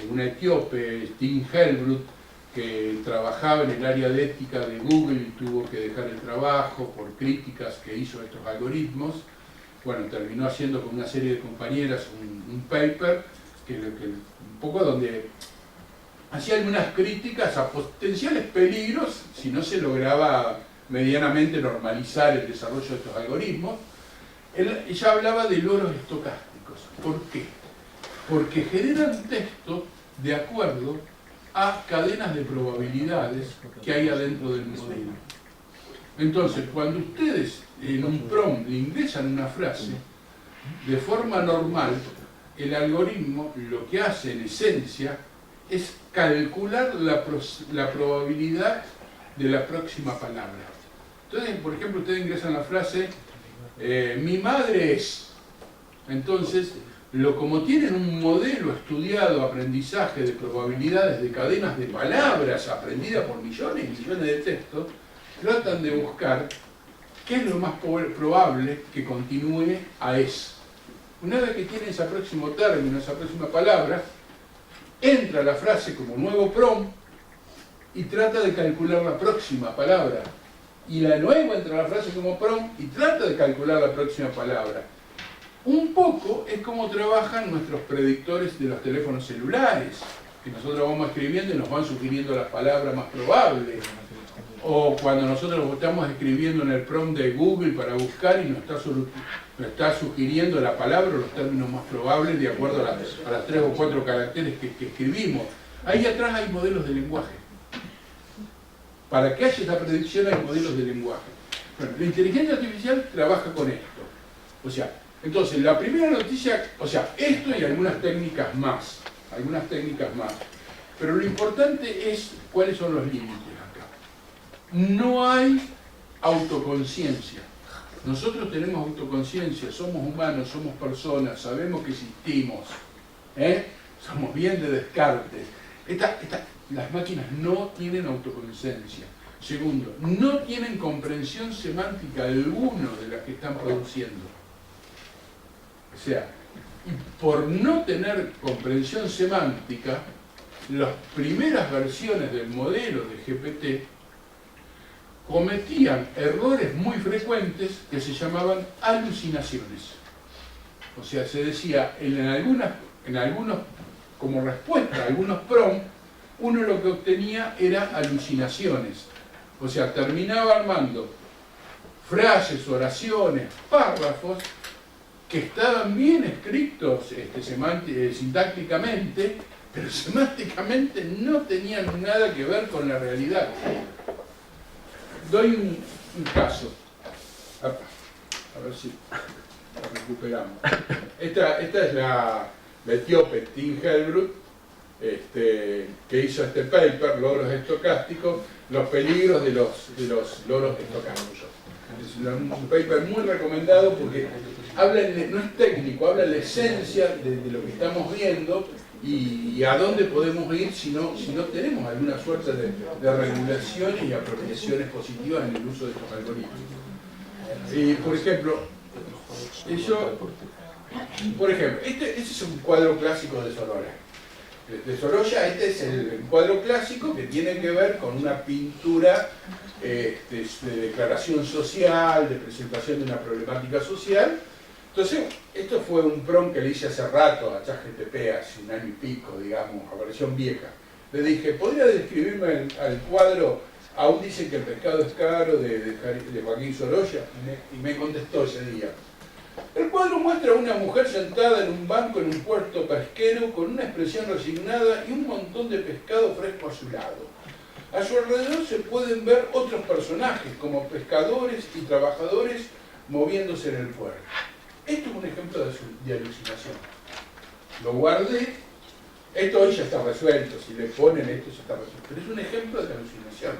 una etíope, Stig Helbrut, que trabajaba en el área de ética de Google y tuvo que dejar el trabajo por críticas que hizo a estos algoritmos, bueno, terminó haciendo con una serie de compañeras un paper un poco donde hacía algunas críticas a potenciales peligros si no se lograba medianamente normalizar el desarrollo de estos algoritmos. Ella hablaba de loros estocásticos. ¿Por qué? Porque generan texto de acuerdo a cadenas de probabilidades que hay adentro del modelo. Entonces, cuando ustedes en un prompt le ingresan una frase, de forma normal, el algoritmo lo que hace en esencia es calcular la probabilidad de la próxima palabra. Entonces, por ejemplo, ustedes ingresan la frase, mi madre es. Entonces, como tienen un modelo estudiado, aprendizaje de probabilidades de cadenas de palabras aprendidas por millones y millones de textos, tratan de buscar qué es lo más probable que continúe a es. Una vez que tiene ese próximo término, esa próxima palabra, entra la frase como nuevo prompt y trata de calcular la próxima palabra. Y luego entra la frase como prompt y trata de calcular la próxima palabra. Un poco es como trabajan nuestros predictores de los teléfonos celulares, que nosotros vamos escribiendo y nos van sugiriendo las palabras más probables. O cuando nosotros estamos escribiendo en el prompt de Google para buscar y nos está sugiriendo la palabra o los términos más probables de acuerdo a las 3 o 4 caracteres que escribimos. Ahí atrás hay modelos de lenguaje. Para que haya esa predicción hay modelos de lenguaje. Bueno, la inteligencia artificial trabaja con esto. O sea, entonces la primera noticia, esto y algunas técnicas más. Pero lo importante es cuáles son los límites acá. No hay autoconciencia. Nosotros tenemos autoconciencia, somos humanos, somos personas, sabemos que existimos. Somos bien de Descartes. Las máquinas no tienen autoconciencia. Segundo, no tienen comprensión semántica alguna de las que están produciendo. O sea, y por no tener comprensión semántica, las primeras versiones del modelo de GPT cometían errores muy frecuentes que se llamaban alucinaciones. O sea, se decía, en algunos, como respuesta a algunos prompts, uno lo que obtenía era alucinaciones. O sea, terminaba armando frases, oraciones, párrafos que estaban bien escritos sintácticamente, pero semánticamente no tenían nada que ver con la realidad. Doy un caso. A ver si la recuperamos. Esta es la etíope Stig Helbrut, que hizo este paper, loros estocásticos, los peligros de los loros estocásticos. Es un paper muy recomendado porque no es técnico, habla de la esencia de lo que estamos viendo y a dónde podemos ir si no tenemos alguna suerte de regulaciones y apropiaciones positivas en el uso de estos algoritmos. Por ejemplo, este es un cuadro clásico de Sonora. de Sorolla. Este es el cuadro clásico que tiene que ver con una pintura de declaración social, de presentación de una problemática social. Entonces, esto fue un prompt que le hice hace rato a ChatGPT, hace 1 año y pico, digamos, a versión vieja. Le dije, ¿podría describirme al cuadro? Aún dicen que el pescado es caro, de Joaquín Sorolla, y me contestó ese día. El cuadro muestra a una mujer sentada en un banco en un puerto pesquero con una expresión resignada y un montón de pescado fresco a su lado. A su alrededor se pueden ver otros personajes, como pescadores y trabajadores moviéndose en el puerto. Esto es un ejemplo de alucinación. Lo guardé. Esto hoy ya está resuelto. Si le ponen esto ya está resuelto. Pero es un ejemplo de alucinación.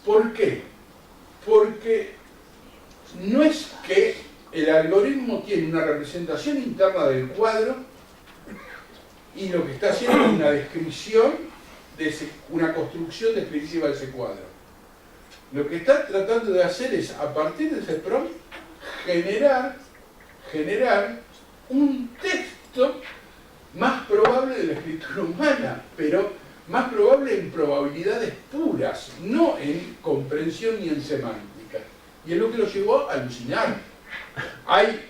¿Por qué? Porque no es que el algoritmo tiene una representación interna del cuadro y lo que está haciendo es una descripción, una construcción descriptiva de ese cuadro. Lo que está tratando de hacer es, a partir de ese prompt, generar un texto más probable de la escritura humana, pero más probable en probabilidades puras, no en comprensión ni en semántica. Y es lo que lo llevó a alucinar.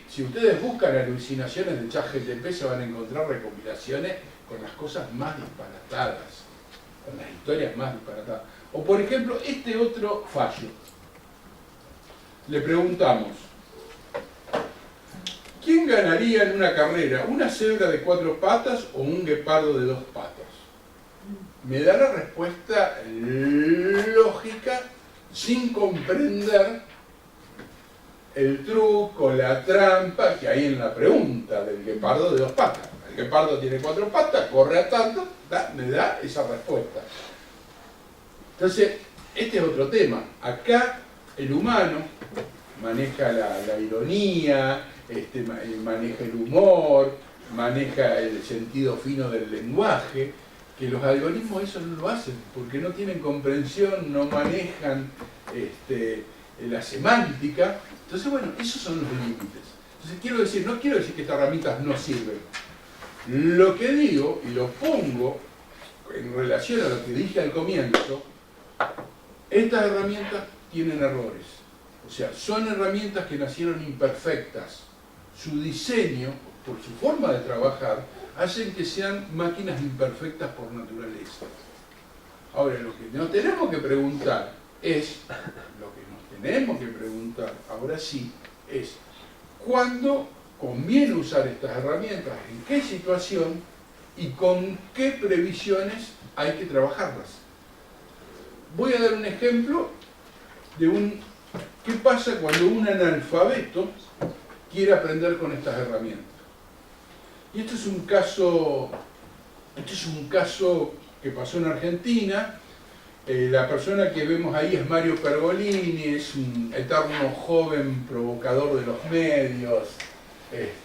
Si ustedes buscan alucinaciones de ChatGPT, se van a encontrar recopilaciones con las cosas más disparatadas, con las historias más disparatadas. O por ejemplo, este otro fallo. Le preguntamos, ¿quién ganaría en una carrera, una cebra de 4 patas o un guepardo de 2 patas? Me da la respuesta lógica sin comprender el truco, la trampa que hay en la pregunta del guepardo de 2 patas. El guepardo tiene 4 patas, corre a tanto, me da esa respuesta. Entonces, este es otro tema. Acá el humano maneja la ironía, maneja el humor, maneja el sentido fino del lenguaje, que los algoritmos eso no lo hacen, porque no tienen comprensión, no manejan la semántica. Entonces, bueno, esos son los límites. Entonces, no quiero decir que estas herramientas no sirven. Lo que digo, y lo pongo en relación a lo que dije al comienzo, estas herramientas tienen errores. O sea, son herramientas que nacieron imperfectas. Su diseño, por su forma de trabajar, hacen que sean máquinas imperfectas por naturaleza. Ahora, lo que nos tenemos que preguntar ahora sí, es ¿cuándo conviene usar estas herramientas? ¿En qué situación? ¿Y con qué previsiones hay que trabajarlas? Voy a dar un ejemplo de ¿qué pasa cuando un analfabeto quiere aprender con estas herramientas? Y esto es un caso que pasó en Argentina. La persona que vemos ahí es Mario Pergolini, es un eterno joven provocador de los medios,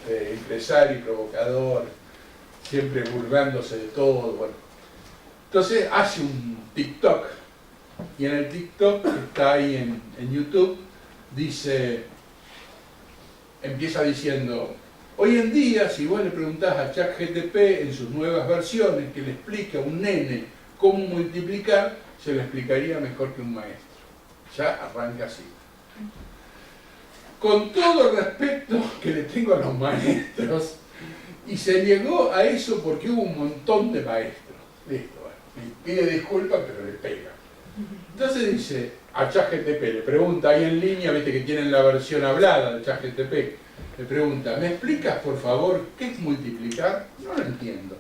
empresario y provocador, siempre burlándose de todo. Bueno. Entonces hace un TikTok, y en el TikTok, que está ahí en YouTube, empieza diciendo: hoy en día, si vos le preguntás a ChatGPT en sus nuevas versiones que le explique a un nene cómo multiplicar, se lo explicaría mejor que un maestro. Ya arranca así. Con todo el respeto que le tengo a los maestros, y se llegó a eso porque hubo un montón de maestros. Listo, bueno, pide disculpas, pero le pega. Entonces dice a ChatGPT, le pregunta ahí en línea, viste que tienen la versión hablada de ChatGPT, le pregunta: ¿me explicas por favor qué es multiplicar? No lo entiendo.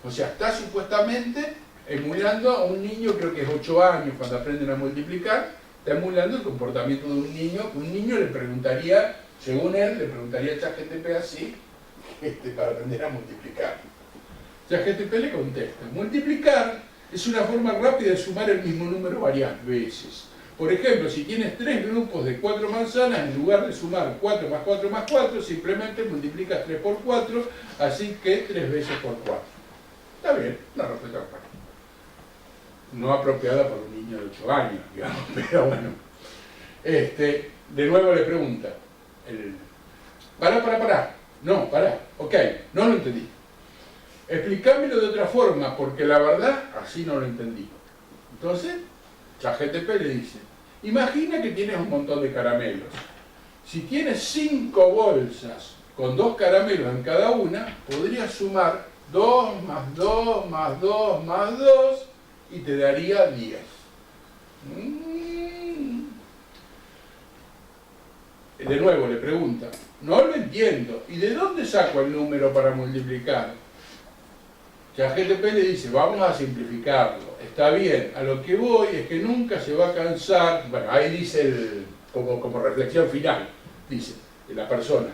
O sea, está supuestamente emulando a un niño, creo que es 8 años cuando aprenden a multiplicar, está emulando el comportamiento de un niño. Un niño le preguntaría, según él, le preguntaría a ChatGPT así, para aprender a multiplicar. ChatGPT le contesta: multiplicar es una forma rápida de sumar el mismo número varias veces. Por ejemplo, si tienes 3 grupos de 4 manzanas, en lugar de sumar 4 más 4 más 4, simplemente multiplicas 3 por 4, así que 3 veces por 4. Está bien, una respuesta correcta. No apropiada por un niño de 8 años, digamos, pero bueno. De nuevo le pregunta: pará. No, pará, ok, no lo entendí. explícamelo de otra forma, porque la verdad, así no lo entendí. Entonces, ChatGPT le dice, imagina que tienes un montón de caramelos. Si tienes 5 bolsas con 2 caramelos en cada una, podrías sumar 2 más 2 más 2 más 2 y te daría 10. De nuevo le pregunta, no lo entiendo, ¿y de dónde saco el número para multiplicar? ChatGPT le dice, vamos a simplificarlo, está bien, a lo que voy es que nunca se va a cansar, bueno, ahí dice como reflexión final, dice la persona,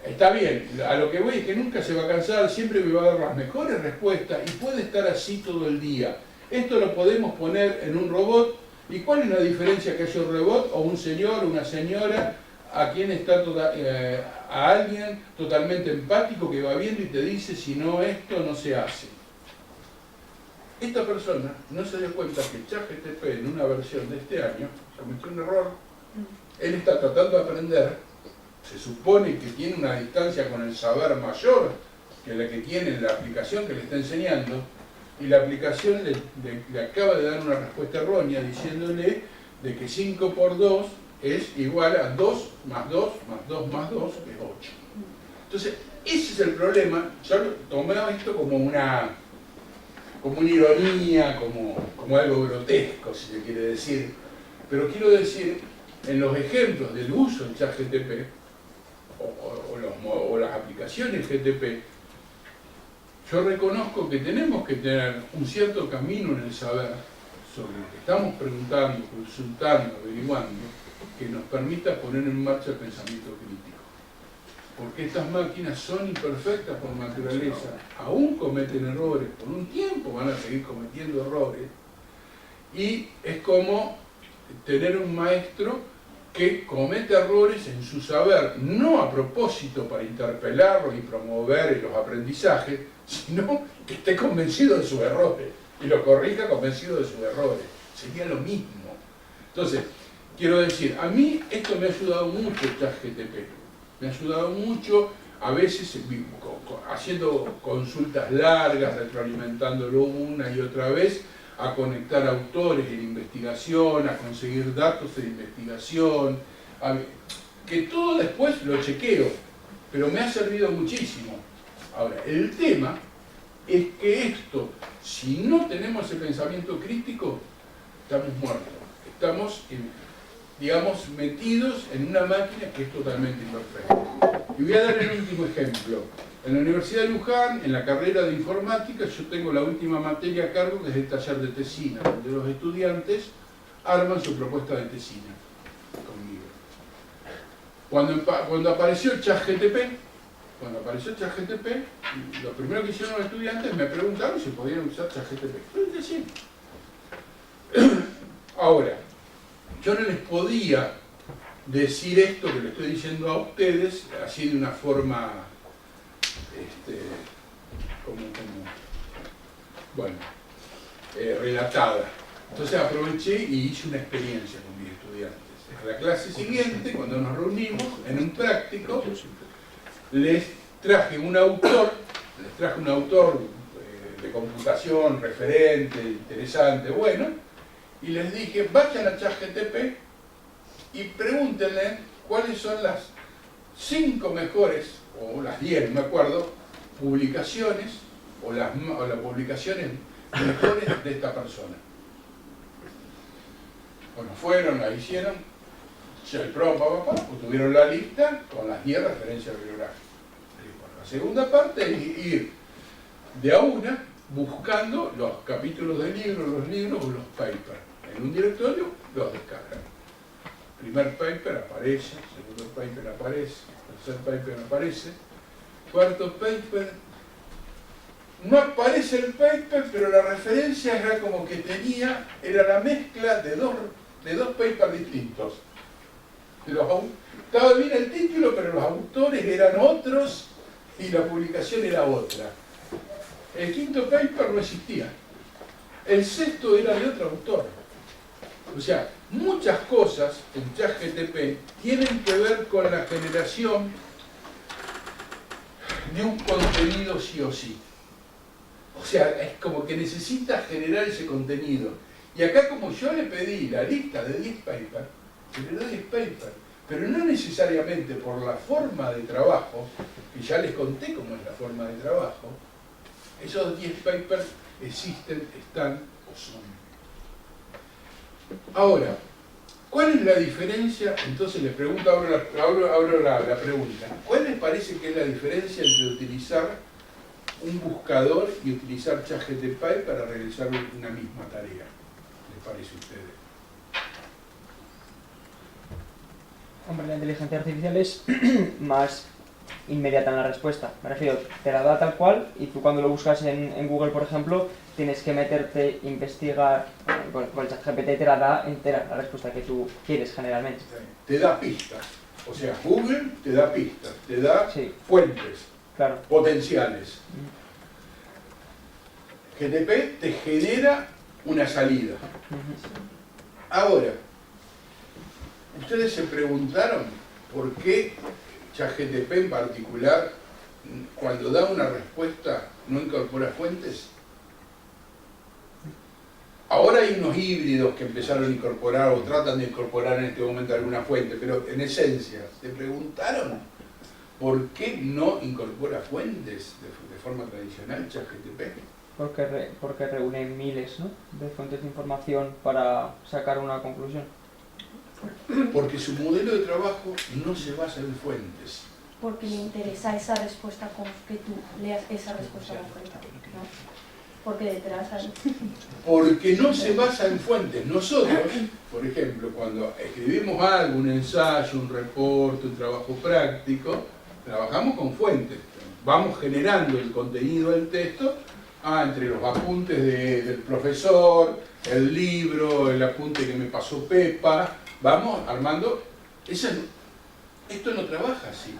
está bien, a lo que voy es que nunca se va a cansar, siempre me va a dar las mejores respuestas y puede estar así todo el día. Esto lo podemos poner en un robot, ¿y cuál es la diferencia que haya un robot o un señor o una señora a quien está a alguien totalmente empático que va viendo y te dice si no esto no se hace? Esta persona no se dio cuenta que ChatGPT en una versión de este año cometió un error. Él está tratando de aprender, se supone que tiene una distancia con el saber mayor que la que tiene la aplicación que le está enseñando, y la aplicación le acaba de dar una respuesta errónea diciéndole de que 5 por 2 es igual a 2 más 2 más 2 más 2, que es 8. Entonces, ese es el problema. Yo tomé esto como una ironía, como algo grotesco, si se quiere decir. Pero quiero decir, en los ejemplos del uso del ChatGPT o las aplicaciones GTP, yo reconozco que tenemos que tener un cierto camino en el saber sobre lo que estamos preguntando, consultando, averiguando, que nos permita poner en marcha el pensamiento crítico. Porque estas máquinas son imperfectas por naturaleza, aún cometen errores, por un tiempo van a seguir cometiendo errores, y es como tener un maestro que comete errores en su saber, no a propósito para interpelarlos y promover los aprendizajes, sino que esté convencido de sus errores y lo corrija convencido de sus errores. Sería lo mismo. Entonces, quiero decir, a mí esto me ha ayudado mucho ChatGPT. Me ha ayudado mucho, a veces haciendo consultas largas, retroalimentándolo una y otra vez, a conectar autores en investigación, a conseguir datos de investigación, que todo después lo chequeo, pero me ha servido muchísimo. Ahora, el tema es que esto, si no tenemos ese pensamiento crítico, estamos muertos, estamos, digamos, metidos en una máquina que es totalmente imperfecta. Y voy a dar el último ejemplo. En la Universidad de Luján, en la carrera de informática, yo tengo la última materia a cargo, que es el taller de tesina, donde los estudiantes arman su propuesta de tesina conmigo. Cuando apareció ChatGPT, lo primero que hicieron los estudiantes me preguntaron si podían usar ChatGPT. Yo dije sí. Ahora, yo no les podía decir esto que le estoy diciendo a ustedes, así de una forma relatada. Entonces aproveché y hice una experiencia con mis estudiantes. En la clase siguiente, cuando nos reunimos, en un práctico, les traje un autor de computación, referente, interesante, bueno, y les dije, vayan a ChatGPT y pregúntenle cuáles son las 5 mejores, o las 10, no me acuerdo, publicaciones, o las publicaciones mejores de esta persona. Bueno, fueron, la hicieron, el tuvieron la lista con las 10 referencias bibliográficas. La segunda parte es ir de a una buscando los capítulos del libro, los libros o los papers. En un directorio los descargan. Primer paper aparece, segundo paper aparece, tercer paper aparece, cuarto paper, no aparece el paper, pero la referencia era como que era la mezcla de dos papers distintos. Estaba bien el título, pero los autores eran otros y la publicación era otra. El quinto paper no existía. El sexto era de otro autor. O sea, muchas cosas en ChatGPT tienen que ver con la generación de un contenido sí o sí. O sea, es como que necesita generar ese contenido. Y acá, como yo le pedí la lista de 10 papers, generó 10 papers, pero no necesariamente por la forma de trabajo, que ya les conté cómo es la forma de trabajo, esos 10 papers existen, están o son. Ahora, ¿cuál es la diferencia? Entonces les pregunto, abro la pregunta. ¿Cuál les parece que es la diferencia entre utilizar un buscador y utilizar ChatGPT para realizar una misma tarea? ¿Les parece a ustedes? Hombre, la inteligencia artificial es más inmediata en la respuesta. Me refiero, te la da tal cual y tú cuando lo buscas en Google, por ejemplo, tienes que meterte, investigar, con el ChatGPT te la da entera la respuesta que tú quieres generalmente. Te da pistas. O sea, Google te da pistas, te da Sí, fuentes claro. potenciales. GTP te genera una salida. Ahora, ¿ustedes se preguntaron por qué ChatGPT en particular, cuando da una respuesta, no incorpora fuentes? Ahora hay unos híbridos que empezaron a incorporar o tratan de incorporar en este momento alguna fuente, pero en esencia, ¿se preguntaron por qué no incorpora fuentes de forma tradicional ChatGPT? Porque reúne miles, ¿no?, de fuentes de información para sacar una conclusión. Porque su modelo de trabajo no se basa en fuentes. Porque le interesa esa respuesta, que tú leas esa respuesta concreta, ¿no? Porque detrás hay... Porque no se basa en fuentes. Nosotros, por ejemplo, cuando escribimos algo, un ensayo, un reporte, un trabajo práctico, trabajamos con fuentes. Vamos generando el contenido del texto entre los apuntes del profesor, el libro, el apunte que me pasó Pepa. Vamos armando... Esto no trabaja así.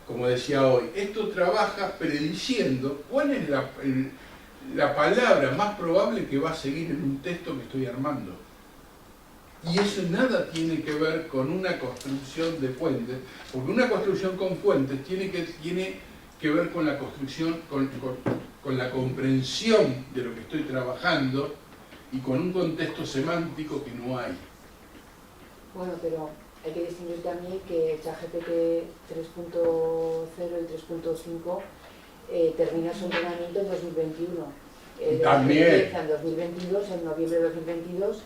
Como decía hoy, esto trabaja prediciendo cuál es la palabra más probable que va a seguir en un texto que estoy armando. Y eso nada tiene que ver con una construcción de fuentes, porque una construcción con fuentes tiene que ver con la construcción, con la comprensión de lo que estoy trabajando y con un contexto semántico que no hay. Bueno, pero hay que distinguir también que ChatGPT 3.0 y 3.5 termina su entrenamiento en 2021. También. Empieza en 2022, en noviembre de 2022,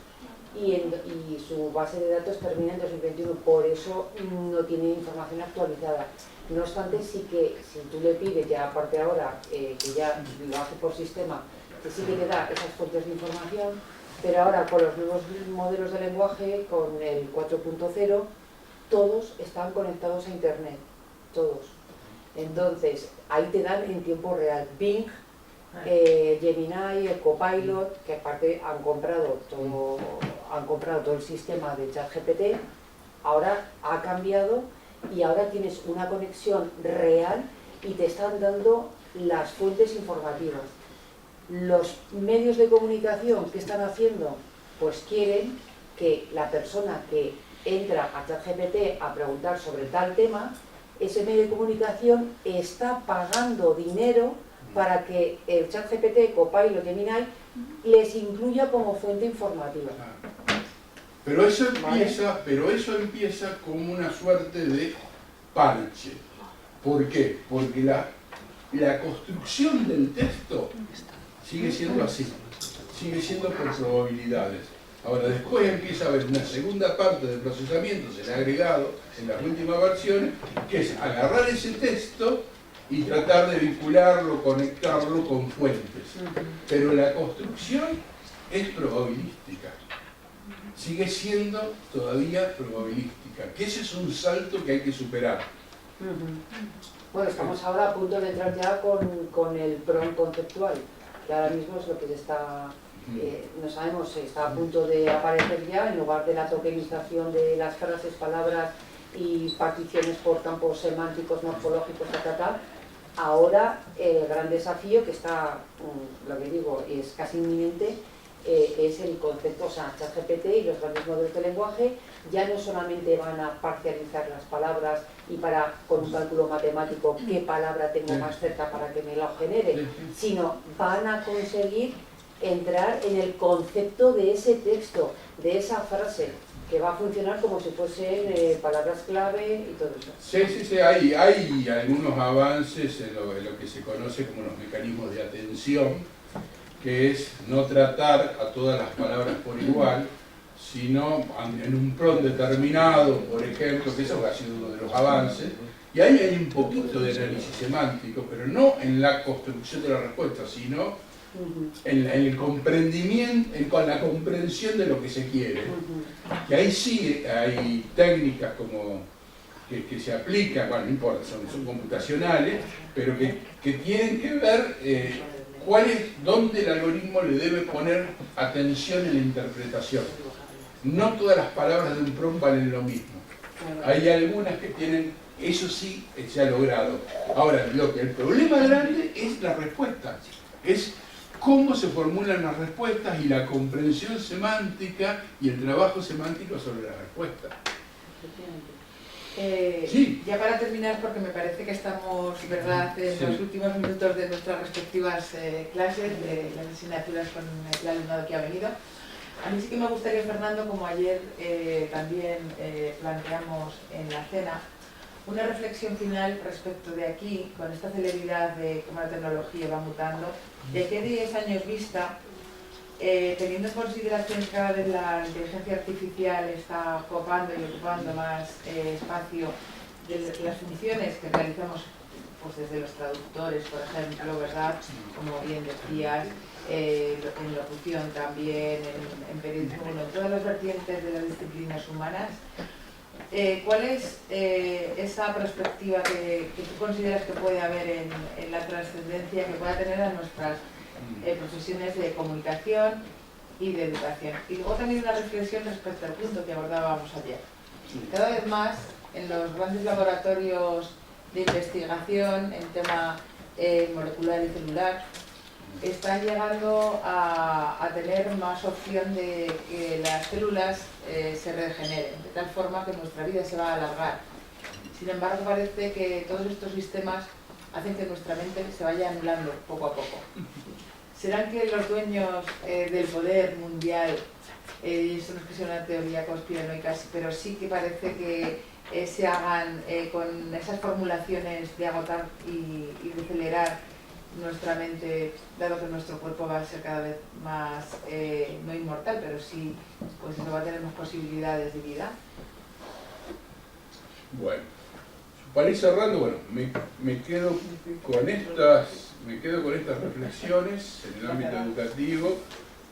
y su base de datos termina en 2021. Por eso no tiene información actualizada. No obstante, sí que si tú le pides, ya aparte ahora, que ya lo hace por sistema, que sí que te da esas fuentes de información, pero ahora con los nuevos modelos de lenguaje, con el 4.0, todos están conectados a Internet, todos. Entonces, ahí te dan en tiempo real Bing, Gemini, el Copilot, que aparte han comprado todo el sistema de ChatGPT, ahora ha cambiado y ahora tienes una conexión real y te están dando las fuentes informativas. Los medios de comunicación, ¿qué están haciendo? Pues quieren que la persona que entra a ChatGPT a preguntar sobre tal tema, ese medio de comunicación está pagando dinero para que el ChatGPT, Copilot, Gemini les incluya como fuente informativa. Pero eso empieza como una suerte de parche. ¿Por qué? Porque la construcción del texto sigue siendo así, sigue siendo por probabilidades. Ahora, después empieza a haber una segunda parte del procesamiento, se le ha agregado en las últimas versiones, que es agarrar ese texto y tratar de vincularlo, conectarlo con fuentes. Pero la construcción es probabilística. Sigue siendo todavía probabilística, que ese es un salto que hay que superar. Bueno, estamos ahora a punto de entrar ya con el prompt conceptual, que ahora mismo es lo que se está, no sabemos si está a punto de aparecer ya, en lugar de la tokenización de las frases, palabras y particiones por campos semánticos, morfológicos, ahora el gran desafío que está, lo que digo, es casi inminente, es el concepto, o sea, ChatGPT y los grandes modelos de lenguaje ya no solamente van a parcializar las palabras y con un cálculo matemático qué palabra tengo más cerca para que me lo genere, sino van a conseguir entrar en el concepto de ese texto, de esa frase, que va a funcionar como si fuesen palabras clave y todo eso. Sí, hay algunos avances en lo que se conoce como los mecanismos de atención, que es no tratar a todas las palabras por igual, sino en un prompt determinado, por ejemplo, que eso ha sido uno de los avances, y ahí hay un poquito de análisis semántico, pero no en la construcción de la respuesta, sino en el comprendimiento, con la comprensión de lo que se quiere. Y ahí sí hay técnicas como que se aplican, bueno, no importa, son computacionales, pero que tienen que ver dónde el algoritmo le debe poner atención en la interpretación. No todas las palabras de un prompt valen lo mismo. Hay algunas que tienen, eso sí se ha logrado. Ahora, el problema grande es la respuesta, es cómo se formulan las respuestas y la comprensión semántica y el trabajo semántico sobre la respuesta. Sí. Ya para terminar, porque me parece que estamos, ¿verdad?, en los últimos minutos de nuestras respectivas clases, de las asignaturas con el alumnado que ha venido. A mí sí que me gustaría, Fernando, como ayer también planteamos en la cena, una reflexión final respecto de aquí, con esta celeridad de cómo la tecnología va mutando, de qué 10 años vista, teniendo en consideración que cada vez la inteligencia artificial está copando y ocupando más espacio de las funciones que realizamos, pues desde los traductores, por ejemplo, ¿verdad?, como bien decías, en locución también, en periodismo, en todas las vertientes de las disciplinas humanas. ¿Cuál es esa perspectiva que tú consideras que puede haber en la trascendencia que pueda tener a nuestras profesiones de comunicación y de educación? Y luego también una reflexión respecto al punto que abordábamos ayer. Cada vez más en los grandes laboratorios de investigación en tema molecular y celular están llegando a tener más opción de que las células se regeneren, de tal forma que nuestra vida se va a alargar. Sin embargo, parece que todos estos sistemas hacen que nuestra mente se vaya anulando poco a poco. ¿Serán que los dueños del poder mundial, y esto no es que sea una teoría conspiranoica, pero sí que parece que se hagan con esas formulaciones de agotar y de acelerar nuestra mente, dado que nuestro cuerpo va a ser cada vez más, no inmortal, pero sí, pues no va a tener más posibilidades de vida? Bueno, para ir cerrando, bueno, me quedo con estas reflexiones en el ámbito educativo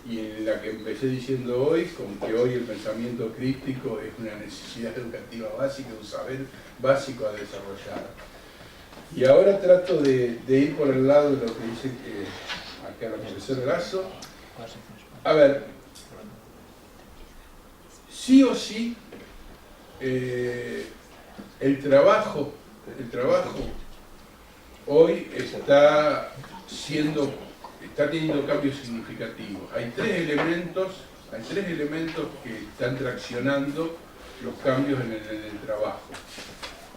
y en la que empecé diciendo hoy, con que hoy el pensamiento crítico es una necesidad educativa básica, un saber básico a desarrollar. Y ahora trato de ir por el lado de lo que dice acá la profesora Lazo. A ver, sí o sí, el trabajo hoy está teniendo cambios significativos. Hay tres elementos que están traccionando los cambios en el trabajo.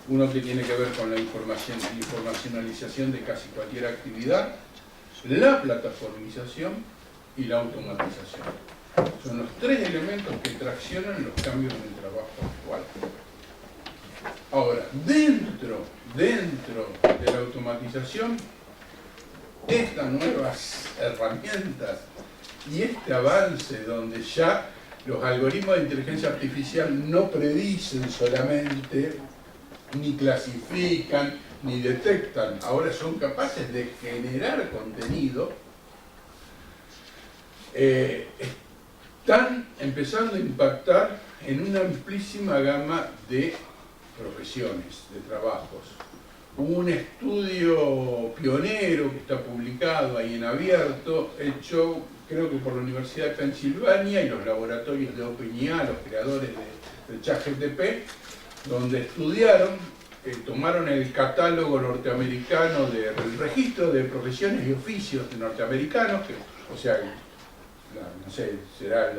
Uno que tiene que ver con la informacionalización de casi cualquier actividad, la plataformización y la automatización. Son los tres elementos que traccionan los cambios en el trabajo actual. Ahora, dentro de la automatización, estas nuevas herramientas y este avance donde ya los algoritmos de inteligencia artificial no predicen solamente, ni clasifican, ni detectan, ahora son capaces de generar contenido, están empezando a impactar en una amplísima gama de profesiones, de trabajos. Hubo un estudio pionero que está publicado ahí en abierto, hecho creo que por la Universidad de Pensilvania y los laboratorios de OpenIA, los creadores de ChatGPT, donde estudiaron, tomaron el catálogo norteamericano del registro de profesiones y oficios norteamericanos, o sea, no sé, será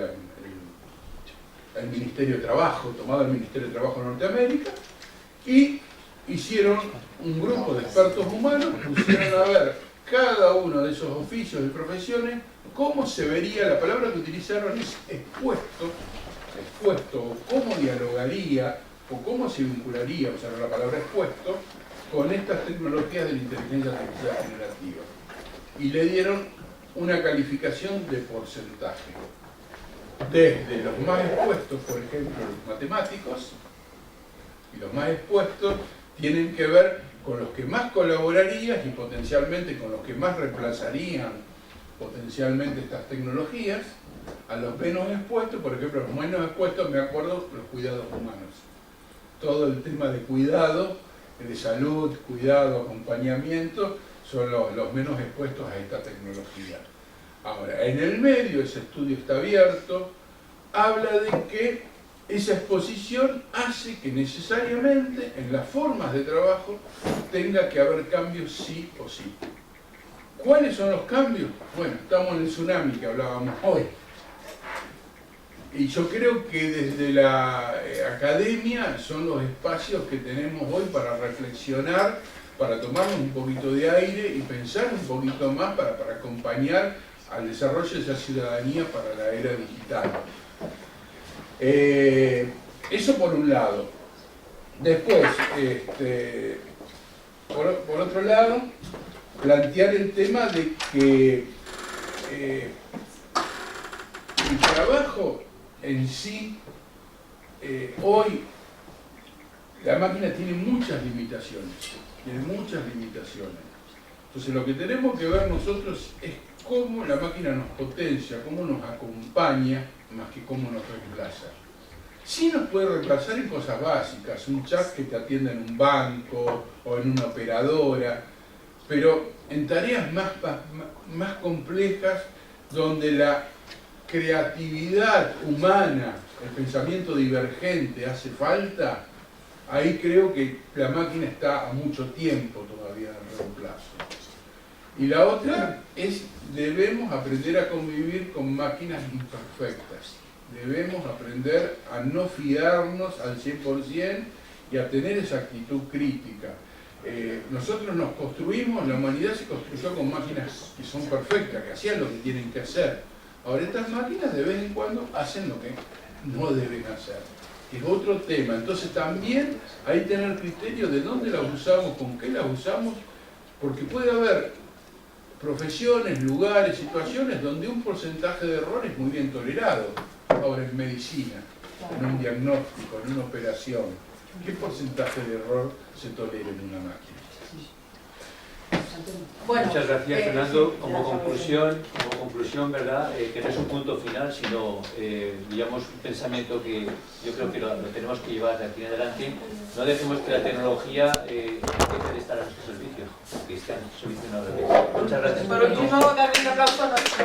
el Ministerio de Trabajo, tomado el Ministerio de Trabajo de Norteamérica, y hicieron un grupo de expertos humanos, pusieron a ver cada uno de esos oficios y profesiones, cómo se vería, la palabra que utilizaron es expuesto, o cómo dialogaría, o cómo se vincularía, usaron la palabra expuesto, con estas tecnologías de la inteligencia artificial generativa. Y le dieron una calificación de porcentaje. Desde los más expuestos, por ejemplo, los matemáticos, y los más expuestos tienen que ver con los que más colaborarían y potencialmente con los que más reemplazarían potencialmente estas tecnologías, a los menos expuestos, por ejemplo, los menos expuestos, me acuerdo, los cuidados humanos. Todo el tema de cuidado, de salud, cuidado, acompañamiento, son los menos expuestos a esta tecnología. Ahora, en el medio, ese estudio está abierto, habla de que esa exposición hace que necesariamente en las formas de trabajo tenga que haber cambios sí o sí. ¿Cuáles son los cambios? Bueno, estamos en el tsunami que hablábamos hoy. Y yo creo que desde la academia son los espacios que tenemos hoy para reflexionar, para tomarnos un poquito de aire y pensar un poquito más para acompañar al desarrollo de esa ciudadanía para la era digital. Eso por un lado. Después, por otro lado, plantear el tema de que el trabajo en sí, hoy la máquina tiene muchas limitaciones, Entonces lo que tenemos que ver nosotros es cómo la máquina nos potencia, cómo nos acompaña, más que cómo nos reemplaza. Sí nos puede reemplazar en cosas básicas, un chat que te atienda en un banco o en una operadora, pero en tareas más complejas, donde la creatividad humana, el pensamiento divergente hace falta, ahí creo que la máquina está a mucho tiempo todavía en reemplazo. Y la otra es, debemos aprender a convivir con máquinas imperfectas. Debemos aprender a no fiarnos al 100% y a tener esa actitud crítica. Nosotros nos construimos, la humanidad se construyó con máquinas que son perfectas, que hacían lo que tienen que hacer. Ahora estas máquinas de vez en cuando hacen lo que no deben hacer. Es otro tema. Entonces también hay que tener criterio de dónde las usamos, con qué las usamos, porque puede haber profesiones, lugares, situaciones donde un porcentaje de error es muy bien tolerado. Ahora en medicina, en un diagnóstico, en una operación, ¿qué porcentaje de error se tolera en una máquina? Bueno, muchas gracias, Fernando. Como conclusión, ¿verdad? Que no es un punto final, sino, digamos, un pensamiento que yo creo que lo tenemos que llevar de aquí en adelante. No dejemos que la tecnología deje de estar a nuestro servicio, que esté a nuestro servicio. Muchas gracias. Por último, darle un aplauso a nuestro...